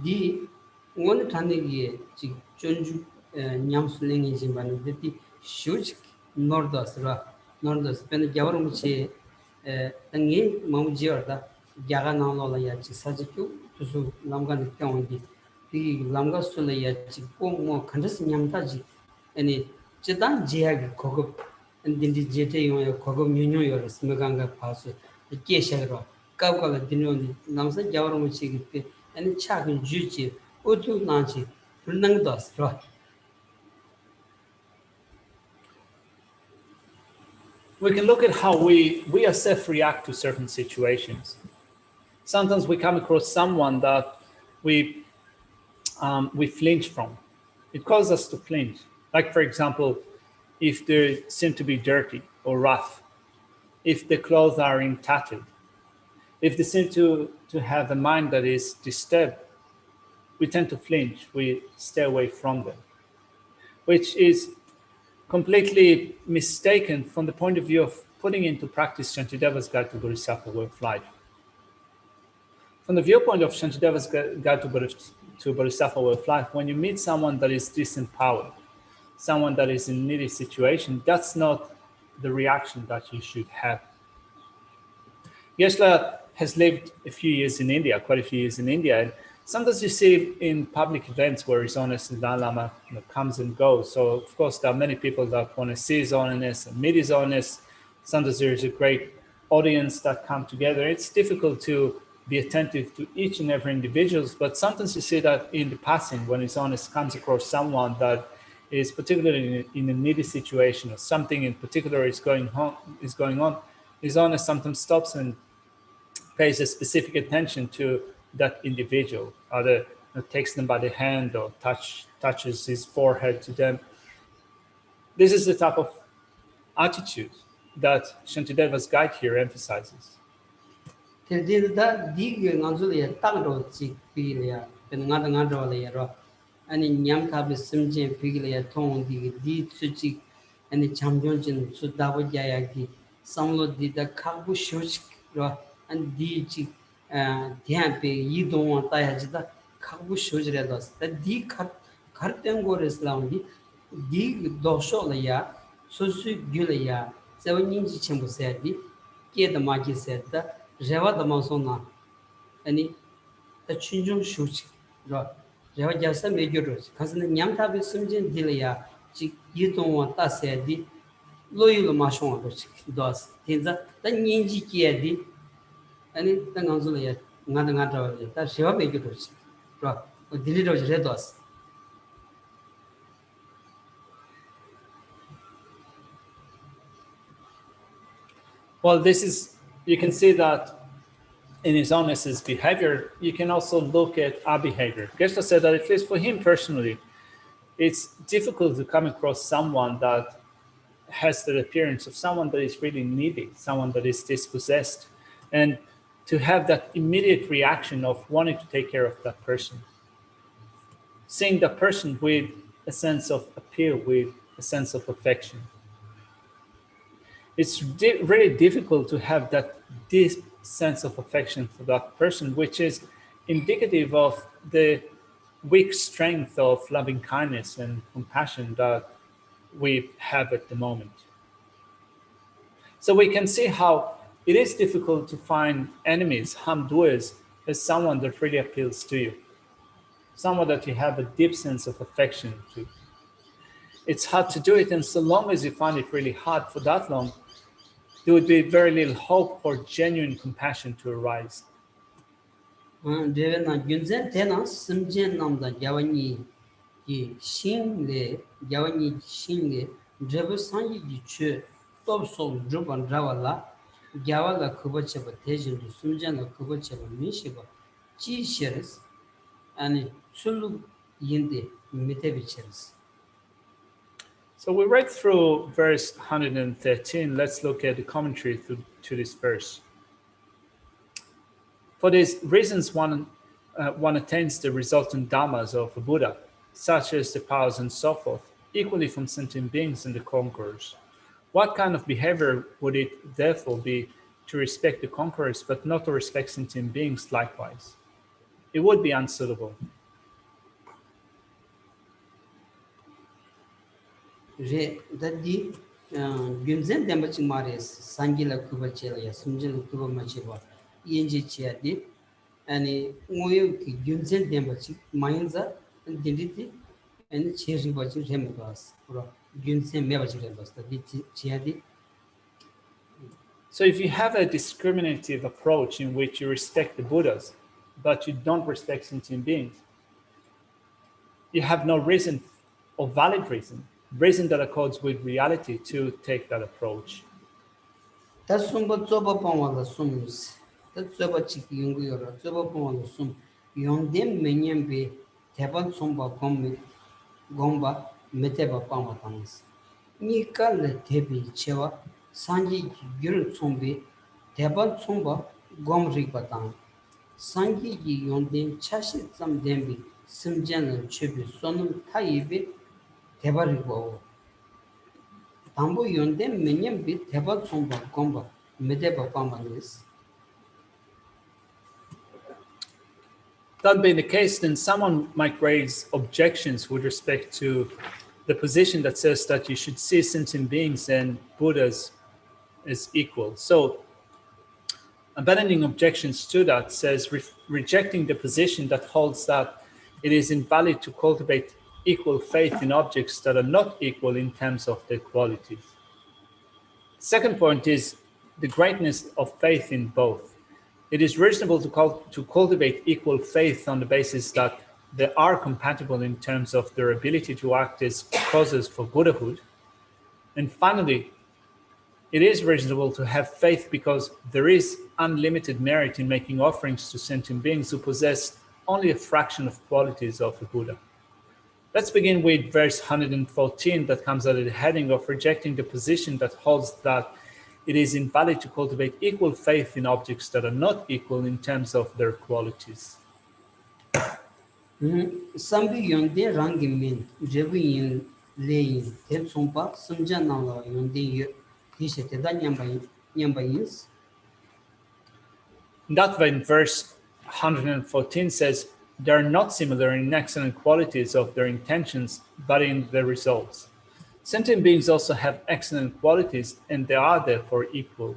디 오늘 단계에 지 전주 냠슬링이지만 데티 슈직 노르다스라 노르다스 pen 겨울무치 당이 마무지어다 야가 나올라야 지 사지큐 투수 남간 경원디 이 남가스라야 지 꼭뭐 컨디스 냠타지 아니 제단 지하기 고급 인디 제테 요 고급 뉴뉴요 스메강가 파스 게샤로 까고가 디노니 남사 겨울무치 그 아니 차근 주지 오투 나지 불능도스라 We can look at how we ourselves react to certain situations. Sometimes we come across someone that we flinch from. It causes us to flinch. Like, for example, if they seem to be dirty or rough, if the clothes are in tattered, if they seem to have a mind that is disturbed, we tend to flinch. We stay away from them, which is completely mistaken from the point of view of putting into practice Shantideva's Guide to Bodhisattva Way of Life. From the viewpoint of Shantideva's Guide to Bodhisattva Way of Life, when you meet someone that is disempowered, someone that is in a needy situation, that's not the reaction that you should have. Geshe has lived a few years in India, quite a few years in India, and sometimes you see in public events where His Holiness the Dalai Lama comes and goes. So of course there are many people that want to see His Holiness and meet His Holiness. Sometimes there is a great audience that come together. It's difficult to be attentive to each and every individual, but sometimes you see that in the passing when His Holiness comes across someone that is particularly in a needy situation or something in particular is going on, His Holiness sometimes stops and pays a specific attention to that individual, either takes them by the hand or touches his forehead to them. This is the type of attitude that Shantideva's guide here emphasizes. 아니 냠카비 심제 비글이야 통디 디 수직 아니 참존진 수다버야야기 상로디다 카부 쇼직로 안 디지 디한테 이동 왔다야지다 카부 쇼지라도스 디 카르텐 고레슬라운디 디 도쇼라야 소수 귤이야 세원인지 첨부세디 깨다마기세다 제와다마소나 아니 다 춘중 쇼직로 제가 자서 메교로지 가서는 냠탑이 숨진 딜이야 지 이동원 따세디 로이로 마숑도 도스 진짜 단 인지기에디 아니 당강zul이야 나다가다와 다 제가 메교로지 로 딜리로지 레도스 Well, this is, you can see that in His Holiness's behavior, you can also look at our behavior. Geshe said that at least for him personally, it's difficult to come across someone that has the appearance of someone that is really needy, someone that is dispossessed, and to have that immediate reaction of wanting to take care of that person. Seeing that person with a sense of appeal, with a sense of affection. It's really difficult to have that deep sense of affection for that person, which is indicative of the weak strength of loving kindness and compassion that we have at the moment. So we can see how it is difficult to find enemies, harm doers, as someone that really appeals to you, someone that you have a deep sense of affection to. It's hard to do it, and so long as you find it really hard for that long, there would be very little hope for genuine compassion to arise. 데베나 균젠 테나 심젠 남다 야와니 이 신레 야와니 신레 제버상이 기체 톱소 주반 자발라 야발라 그버체버 대진도 숨젠의 그버체버 미시버 지셔스 아니 술루 인데 미테비체스. So we read through verse 113. Let's look at the commentary to this verse. For these reasons, one attains the resultant dhammas of a Buddha, such as the powers and so forth, equally from sentient beings and the conquerors. What kind of behavior would it therefore be to respect the conquerors, but not to respect sentient beings likewise? It would be unsuitable. 제 다디 균젠 데마치 마레스 상길라 쿠바체라야 숨질 쿠바마치바 인지치아디 아니 오요 균젠 데마치 마인자 딘디티 엔 체리바치 렘바스 프로 균젠 메바치 렘바스 다디 치아디. So if you have a discriminative approach in which you respect the Buddhas, but you don't respect sentient beings, you have no reason or valid reason that accords with reality to take that approach. 다숨바 쪼바 방와다 숨스 다 쪼바 치기 용구여라 쪼바 방와다 숨 용뎀 메냠베 대반 숨바 곰미 곰바 메테바 방와당스 니칼레 대비 체와 상기 귤 숨비 대반 숨바 곰리바당 상기기 용뎀 차시 쌈뎀비 심전을 취비 손음 타입이 대바리고 담보 연대 매년 빛 대박 송바 공바 메대박 방방이스. That being the case, then someone might raise objections with respect to the position that says that you should see sentient beings and Buddhas as equal. So, abandoning objections to that says rejecting the position that holds that it is invalid to cultivate equal faith in objects that are not equal in terms of their qualities. Second point is the greatness of faith in both. It is reasonable to cultivate equal faith on the basis that they are compatible in terms of their ability to act as causes for Buddhahood. And finally, it is reasonable to have faith because there is unlimited merit in making offerings to sentient beings who possess only a fraction of qualities of the Buddha. Let's begin with verse 114 that comes under the heading of rejecting the position that holds that it is invalid to cultivate equal faith in objects that are not equal in terms of their qualities. Sambi yonde rangi min jebu yin leyin te tsumpa samja nangla yonde yu kishe te da nyamba yins. That in verse 114 says, they are not similar in excellent qualities of their intentions, but in their results. Sentient beings also have excellent qualities, and they are therefore equal.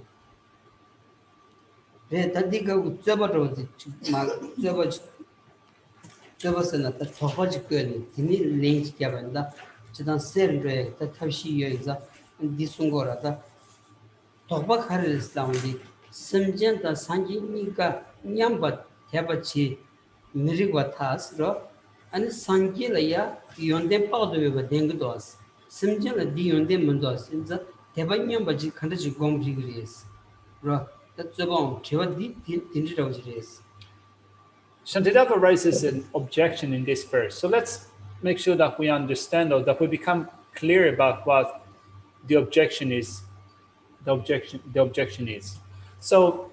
Re tadiga utsaba rozi ma utsaba sana ta tohaji kweni tini lenji kyabanda chidan ser re ta tavshi yoiza disungora ta tohba khari islam di samjan ta sanji nika nyamba tebachi mirigwa thas ro ani sanji la ya yonde pawdo be dengdos simjan la di yonde mundos inza teba nyamba ji khanda ji gom rigres ro ta zobon chewa di tinri rawjres. Shantideva raises an objection in this verse. So let's make sure that we understand or that we become clear about what the objection is. The objection is. So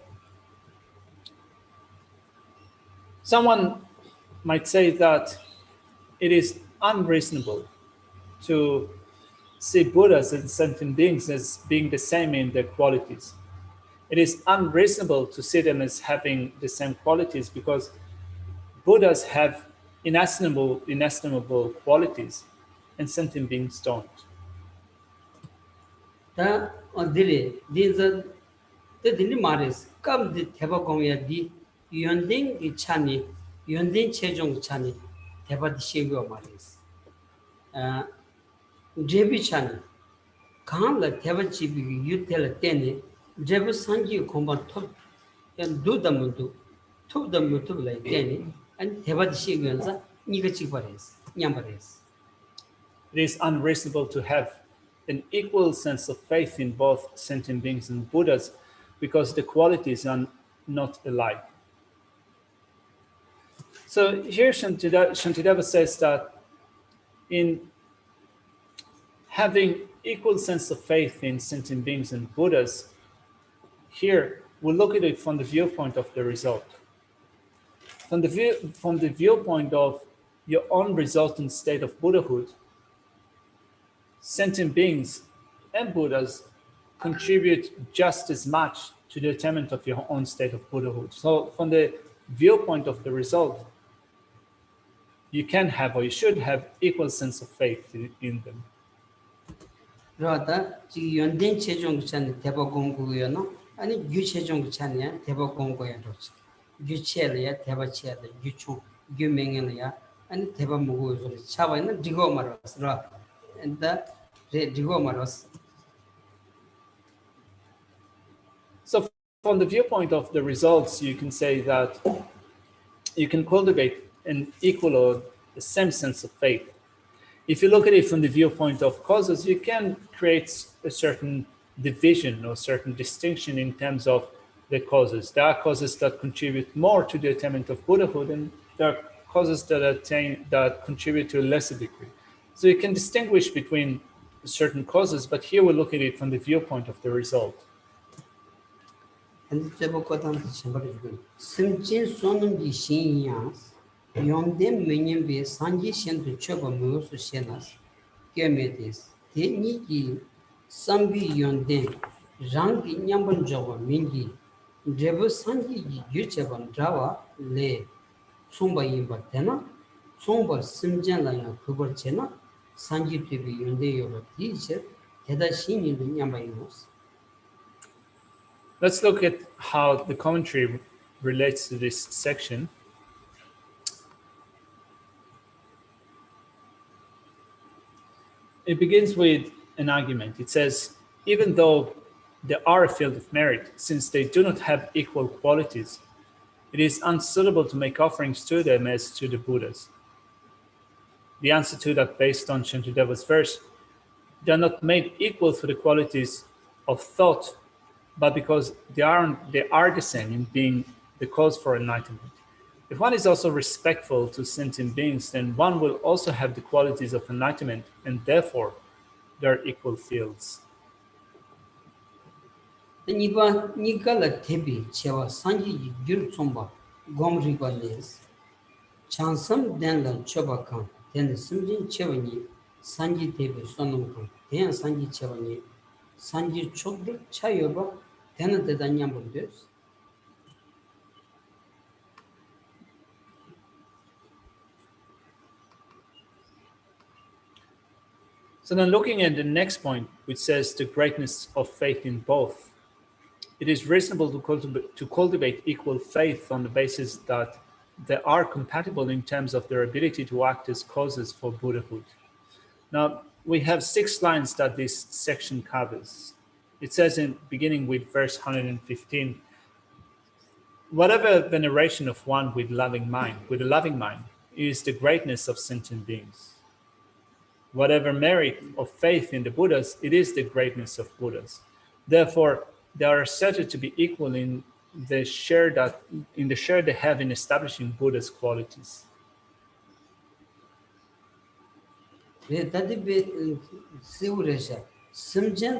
someone might say that it is unreasonable to see Buddhas and sentient beings as being the same in their qualities. It is unreasonable to see them as having the same qualities because Buddhas have inestimable qualities and sentient beings don't. Ta odile dinza te dini mares kam di teba gomya di yonding gi chani yonding chejong chani teba di shegyo mares jebi chani kam la teba chibi yutel tene jebu sanji komba top and do the mudu top the mutu like tene and teba di shegyo niga chibares nyambares. It is unreasonable to have an equal sense of faith in both sentient beings and Buddhas because the qualities are not alike. So here Shantideva says that in having equal sense of faith in sentient beings and Buddhas, here we look at it from the viewpoint of the result. From the viewpoint of your own resultant state of Buddhahood, sentient beings and Buddhas contribute just as much to the attainment of your own state of Buddhahood. So from the viewpoint of the result, you can have or you should have equal sense of faith in them. Rada ji yondin chejong chan teba gongguyo no ani gyu chejong chan ya teba gonggoya roch gyu chele ya teba chele gyu chu gyu mengen ya ani teba mugo so chaba na digo maros ra and the digo maros. So from the viewpoint of the results, you can say that you can cultivate an equal or the same sense of faith. If you look at it from the viewpoint of causes, you can create a certain division or certain distinction in terms of the causes. There are causes that contribute more to the attainment of Buddhahood, and there are causes that contribute to a lesser degree. So you can distinguish between certain causes, but here we look at it from the viewpoint of the result. And the Bokotan Simchin Sonum di Shinyas, Yondem Minion be Sanji Shen to Choba Musu Shenas, Gemetis, Teniki Sambi Yonden, Rangi Nyamban Java Mingi, Drebu Sangi Yuchaban Java Le, Sumba Yimba Tena, Sumba Simjanla Kubar Chena, Sanji Tibi Yonde Yoga teacher, Tedashin in the Yambayos. Let's look at how the commentary relates to this section. It begins with an argument. It says, even though they are a field of merit, since they do not have equal qualities, it is unsuitable to make offerings to them as to the Buddhas. The answer to that, based on Shantideva's verse, they are not made equal for the qualities of thought, but because they are the same in being the cause for enlightenment. If one is also respectful to sentient beings, then one will also have the qualities of enlightenment, and therefore they are equal fields. Niba Nikala Tebi, Cheva Sanji Yurtsomba, Gomriba Nes, Chansam Denla Chobakan, then the Simjin Chevani, Sanji Tebi Sonumkan, then Sanji Chevani, Sanji Chokri Chayoba, then the Danyambus. So then looking at the next point, which says the greatness of faith in both, it is reasonable to cultivate equal faith on the basis that they are compatible in terms of their ability to act as causes for Buddhahood. Now, we have 6 lines that this section covers. It says, in beginning with verse 115, whatever veneration of one with a loving mind, is the greatness of sentient beings. Whatever merit of faith in the Buddhas, it is the greatness of Buddhas. Therefore, they are asserted to be equal in the share they have in establishing Buddha's qualities. Simjan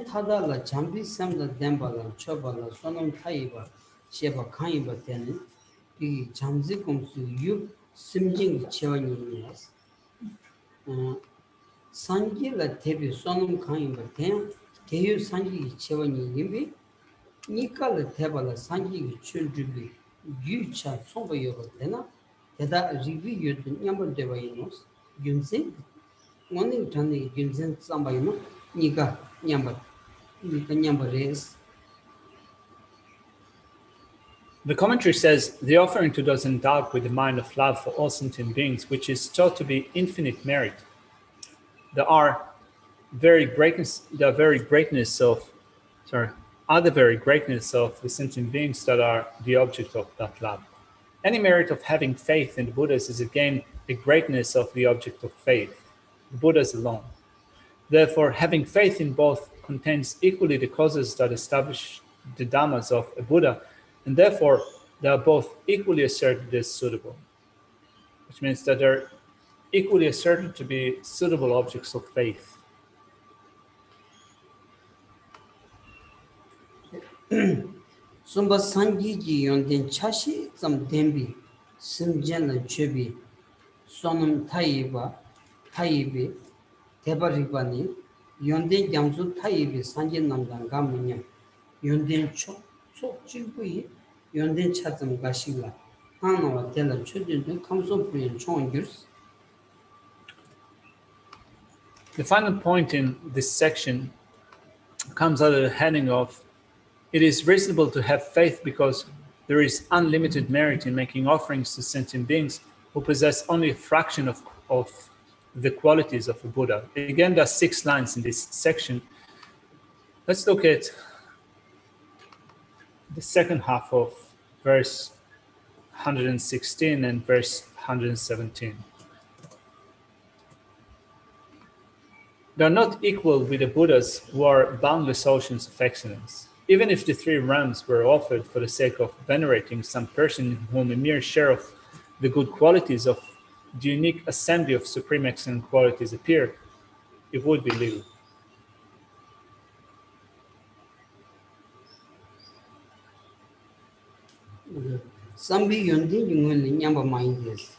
Tadala Chambi Samda Dembala, Chobala, Sonam Taiba, Sheba Kaiba Tenet, the Chamzikum to you, Simjing Chevanias. Sanji la Tebi Sonam Kaiba Ten, Teyu Sanji Chevani Yimbi, Nika la Tebala Sanji Chuljubi, Yucha Soba Yoga Tena, Teda review the number Devainos, Yunzin, morning Tani Yunzin Sambayno, Nika Nyamba. The commentary says, the offering to those endowed with the mind of love for all sentient beings, which is taught to be infinite merit, are the very greatness of the sentient beings that are the object of that love. Any merit of having faith in the Buddhas is again the greatness of the object of faith, the Buddhas alone. Therefore, having faith in both contains equally the causes that establish the dhammas of a Buddha, and therefore they are both equally asserted as suitable, which means that they're equally asserted to be suitable objects of faith. Sumba Sanji Yonden Chashi, some Dembi, Simjan Chebi, Sonam Taibi, Tebaribani, Yonden Yamsu Taibi, Sanjan Namdan Gaminya, Yonden Chok Chibui, Yonden Chatham Gashila, Hanawa Tela Children comes up in Chongers. The final point in this section comes under the heading of, it is reasonable to have faith because there is unlimited merit in making offerings to sentient beings who possess only a fraction of the qualities of a Buddha. Again, there are 6 lines in this section. Let's look at the second half of verse 116 and verse 117. They are not equal with the Buddhas who are boundless oceans of excellence. Even if the 3 realms were offered for the sake of venerating some person in whom a mere share of the good qualities of the unique assembly of supreme excellent qualities appear, it would be little. Sambi Yondi, you will never mind this.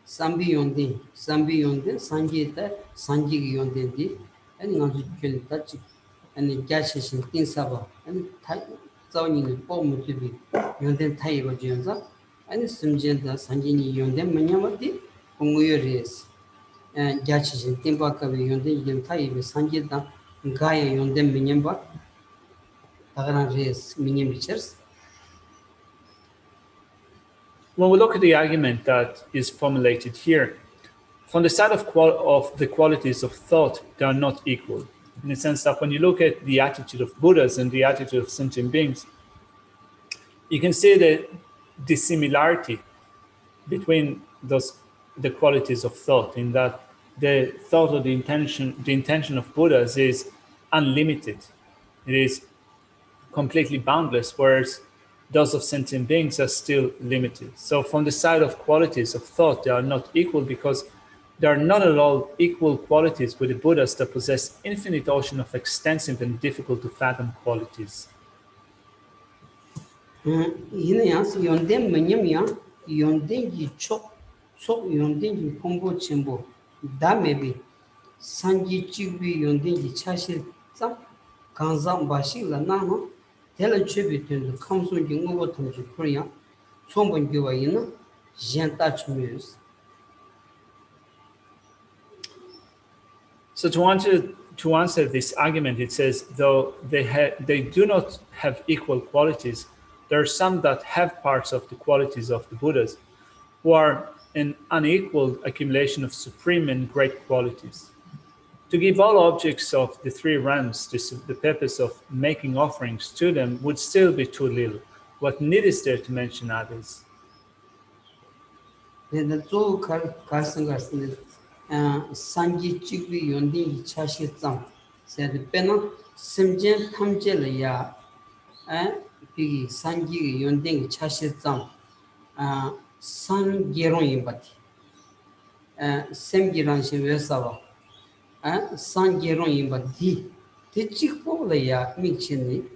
Sambi Yondi, Sanjita, Sanji Yondi, and not kill touch. 아니 Geshe 띵사바 아니 타 자원이 봄무집이 연된 타이고 지연서 아니 심지어다 산진이 연된 뭐냐면디 공유여리스 Geshe 띵바카비 연된 연 타이비 산지다 가야 연된 미념바 다가란 레스 미념 비처스. When we look at the argument that is formulated here, from the side of the qualities of thought, they are not equal. In the sense that when you look at the attitude of Buddhas and the attitude of sentient beings, you can see the dissimilarity between the qualities of thought, in that the thought or the intention of Buddhas is unlimited. It is completely boundless, whereas those of sentient beings are still limited. So from the side of qualities of thought, they are not equal, because they are not at all equal qualities with the Buddhas that possess infinite ocean of extensive and difficult to fathom qualities. 이네야스 연된 뭐냐면 연된기 촉 연된기 공부 전부 다메비 산지 찍비 연된기 차실 참 간장 바실라 나노 텔은 최비된 감성기 응고 통지 코리아 총본 교와 있는 젠타 추미스. So to answer this argument, it says, though they do not have equal qualities, there are some that have parts of the qualities of the Buddhas, who are an unequal accumulation of supreme and great qualities. To give all objects of the three realms the purpose of making offerings to them would still be too little. What need is there to mention others? 산지 찍비 연딩이 차시점 세드 빼나 심전 탐제려야 비기 산지 연딩이 차시점 산계롱이 바티 샘기란 시외사와 산계롱이 바티 대직보려야 미친니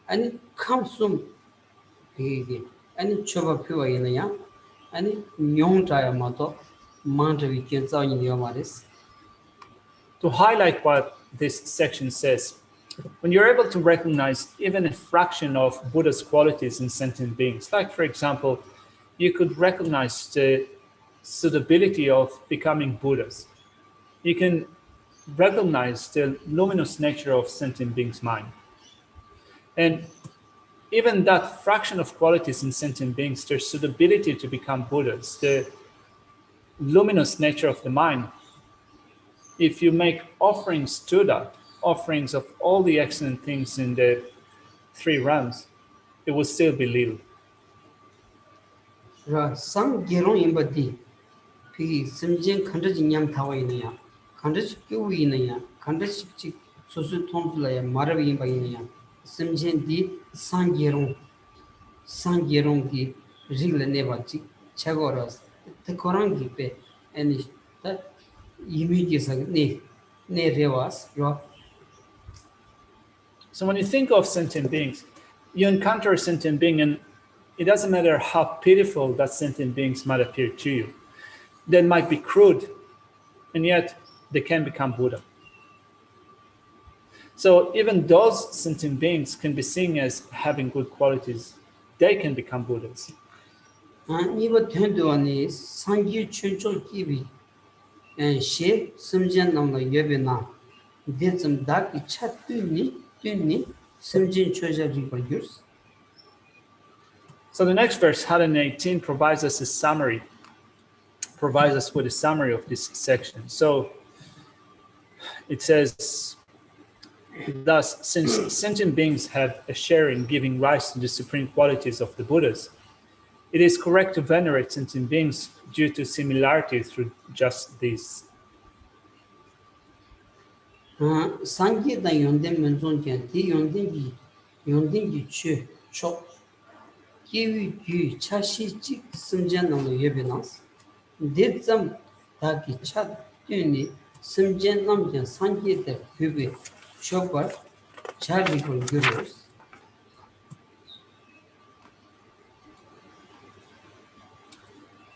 아니 감숨 비기 아니 초바 표현이야 아니 용자야 마도 To highlight what this section says, when you're able to recognize even a fraction of Buddha's qualities in sentient beings, like for example, you could recognize the suitability of becoming Buddhas. You can recognize the luminous nature of sentient beings' mind. And even that fraction of qualities in sentient beings, their suitability to become Buddhas, the luminous nature of the mind, if you make offerings to that, offerings of all the excellent things in the three realms, it will still be little. Some gerong imbadi, P. Simjin Kandajinyam Tawainaya, Kandaj Kuinaya, Kandaj Susu Tomplaya, Maravi Bainaya, Simjin di San Gerong di Rigla Nevachi, Chagoras. The Korangi pe and the immediate ne revas. So when you think of sentient beings, you encounter a sentient being, and it doesn't matter how pitiful that sentient beings might appear to you. They might be crude, and yet they can become Buddha. So even those sentient beings can be seen as having good qualities. They can become Buddhas. 이거 된도안이 상기 최초 기비 시 심전 남의 예배나 대점 다기 차트니 심전 최저리 걸려스. So the next verse 118 provides us with a summary of this section. So it says, thus, since sentient beings have a share in giving rise to the supreme qualities of the Buddhas, it is correct to venerate sentient beings due to similarity through just this. 상기다 연된 면존견 디 연den기 최초 기위 차시직 심전남의 예배나스 대점 다기 차트니 심전남견 상기의 규비 쇼벌 자리고 그르스.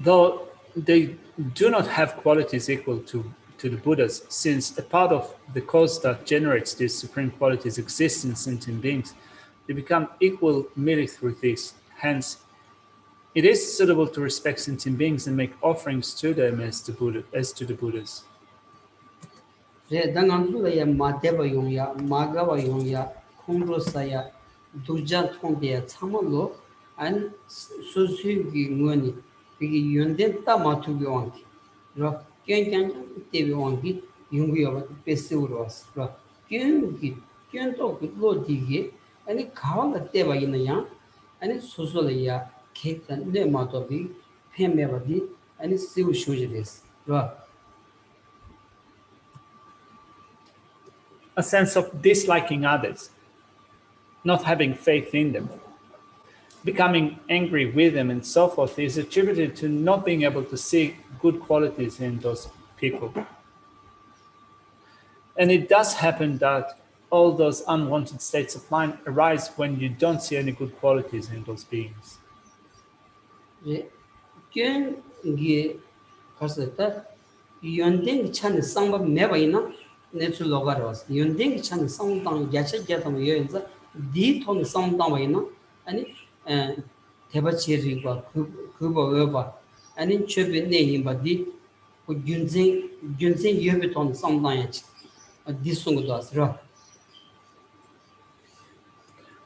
Though they do not have qualities equal to to the Buddhas, since a part of the cause that generates these supreme qualities exists in sentient beings, they become equal merely through this. Hence, it is suitable to respect sentient beings and make offerings to them as to the Buddhas. A sense of disliking others, not having faith in them, becoming angry with them, and so forth, is attributed to not being able to see good qualities in those people. And it does happen that all those unwanted states of mind arise when you don't see any good qualities in those beings.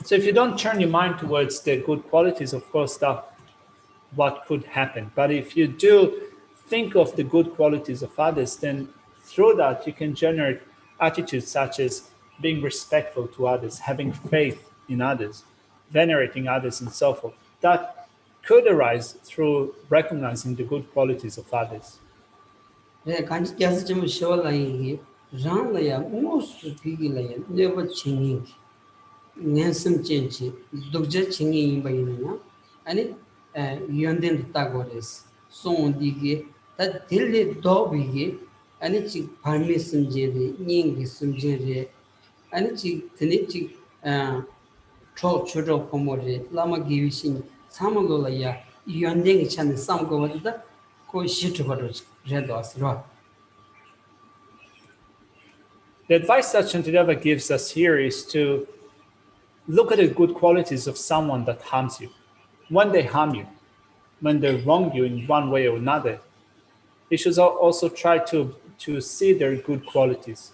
So if you don't turn your mind towards the good qualities, of course, that's what could happen. But if you do think of the good qualities of others, then through that you can generate attitudes such as being respectful to others, having faith in others, venerating others, and so forth. That could arise through recognizing the good qualities of others. The advice that Shantideva gives us here is to look at the good qualities of someone that harms you. When they harm you, when they wrong you in one way or another, you should also try to see their good qualities.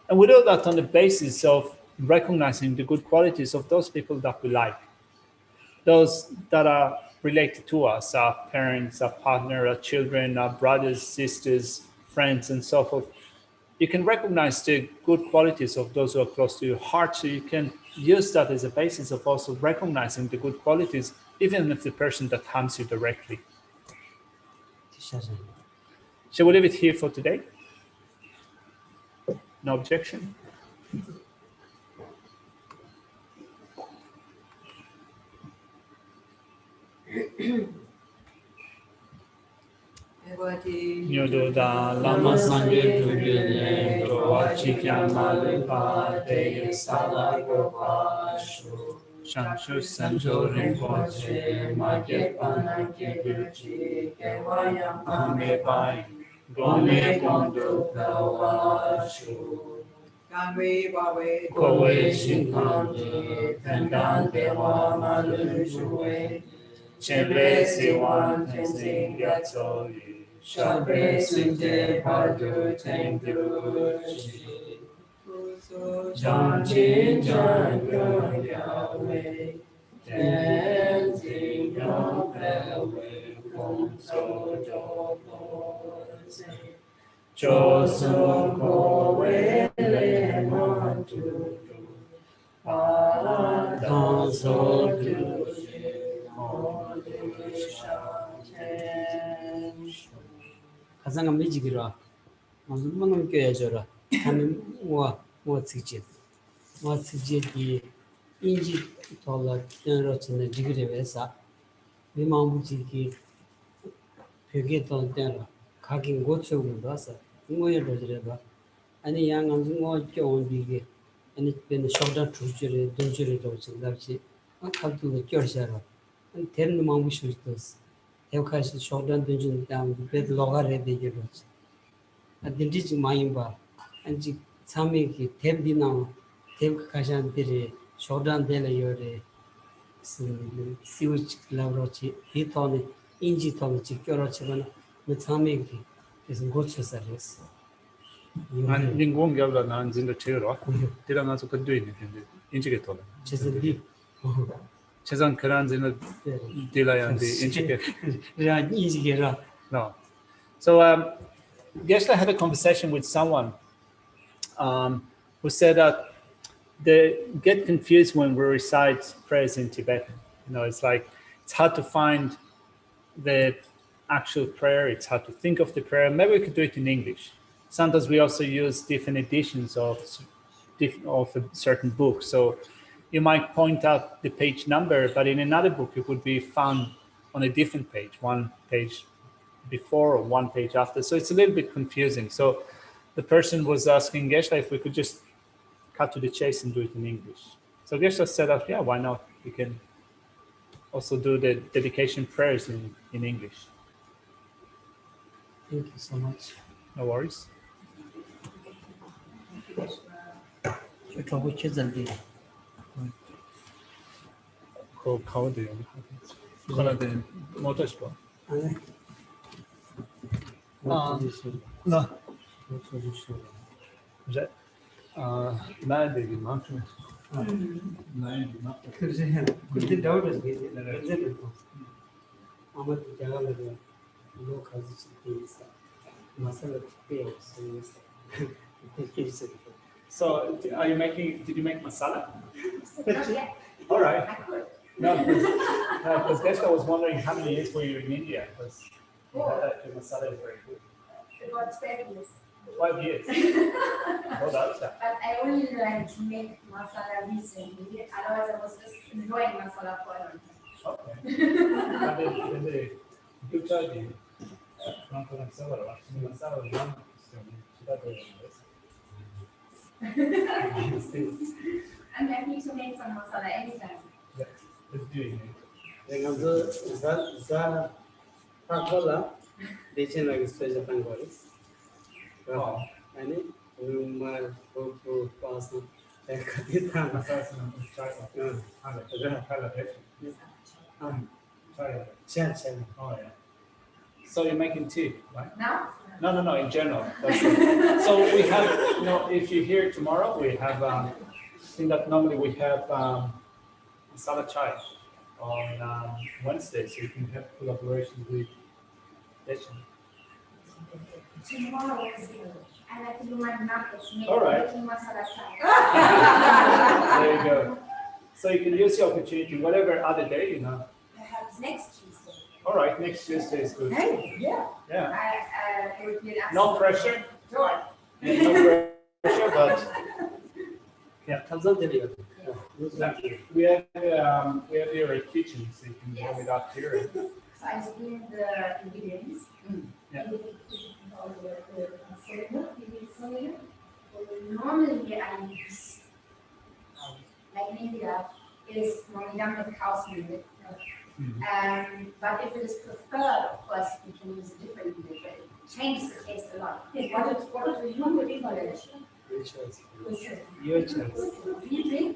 And we do that on the basis of recognizing the good qualities of those people that we like, those that are related to us, our parents, our partner, our children, our brothers, sisters, friends, and so forth. You can recognize the good qualities of those who are close to your heart, so you can use that as a basis of also recognizing the good qualities, even if the person that harms you directly. Shall we leave it here for today? No objection? Nyododa lama sangye tubile roachi kyama pa de sala gopa shu shanshu sanjo rinpoche magye pana kiguchi kewaya ame pai gome kondo kawa shu kangwe bawe kowe shinkanje tendan dewa malu shuwe chebe siwan tensing yatsoi Shabe Sinte Padu Tengu Janjin Jangu Yahweh Tenzing Yahweh Kong So Jopo Chosu Kowe Le Mantu Adan So Du 가상가 미지기라 무슨 교야져라 하면 뭐 찍지 인지 돌아 되는 지그레에서 미망부지기 벽에 던데라 가긴 고쳐고 와서 이거에 도지래봐 아니 양은 뭐 교원비게 아니เป็น쇼다 투지레 돈지레 도지다지 아까도 겨셔라 되는 마음이 싫었어 대우카시 쇼다 돈지 다음 베드 로가레 되게 그렇지 identity mayimba anji sami ki thebdi na theb kashan dire shodan dela yore siwich lavrochi hitone inji tone chi kyorochi bana me sami ki is gochu sares 난 인공 결과 난 진짜 제로. 들어가서 근도 있는데 인지게 돌아. 제스디 최선 그런 진짜 딜라야인데 인지게. 야 인지게라 No. So Geshe had a conversation with someone who said that they get confused when we recite prayers in Tibetan. You know, it's like it's hard to find the actual prayer. It's hard to think of the prayer. Maybe we could do it in English. Sometimes we also use different editions of a certain book. So you might point out the page number, but in another book it would be found on a different page, one page before or one page after. So it's a little bit confusing. So the person was asking Geshe if we could just cut to the chase and do it in English. So Geshe said, yeah, why not? We can also do the dedication prayers in English. Thank you so much. No worries. trouble jaldi ko khawde khana de motas pa na ja na de gi ma na de ma कुछ doubt है result आमद जगह लगे लोग खाजी चलते हैं मसाला पे So, are you making? Did you make masala? Not yet. All right. I could. No, because Geshe was wondering how many years were you in India? Because you had that your masala is very good. About 12 years. 12 years. Well, that's that. But I only learned to make masala recently. Otherwise, I was just enjoying masala for a long time. Okay. And then you tried it. Masala was one. I'm happy to make some masala anytime. Yeah, let's do it. Dengan za pakola dechen lagi sesuai panggolis. Oh. Ini rumah buku pasang kita Masala is try it. Try it. Chan. Oh yeah. So you're making tea, right? Now? No, in general. So we have, if you're here tomorrow, we have, I think that normally we have masala chai on Wednesday, so you can have collaboration with Geshe. Tomorrow is I like to do my knuckles. All right. Making masala chai. There you go. So you can use the opportunity, whatever other day, Perhaps next Tuesday. All right, next Tuesday is good. Hey, yeah. Yeah. It would be an No absolute pressure. joy. Yeah, no pressure, but yeah. 감사드려요. We have here a kitchen, so you can have it up here. So I screened the ingredients. Yeah. Cylinder. Normally I use, like in India, is normally done with cow's milk. But if it is preferred, of course, we can use a different milk, but it changes the taste a lot. What do you put in it? Your choice. You drink?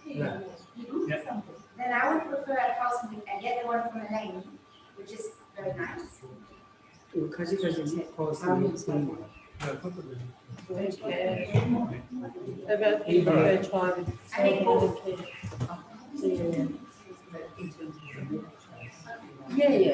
Yeah. You do? Yeah. Then I would prefer a cow's milk. I get the one from a lane, which is very nice. 가지 코스 About people who try to I make both. Yeah.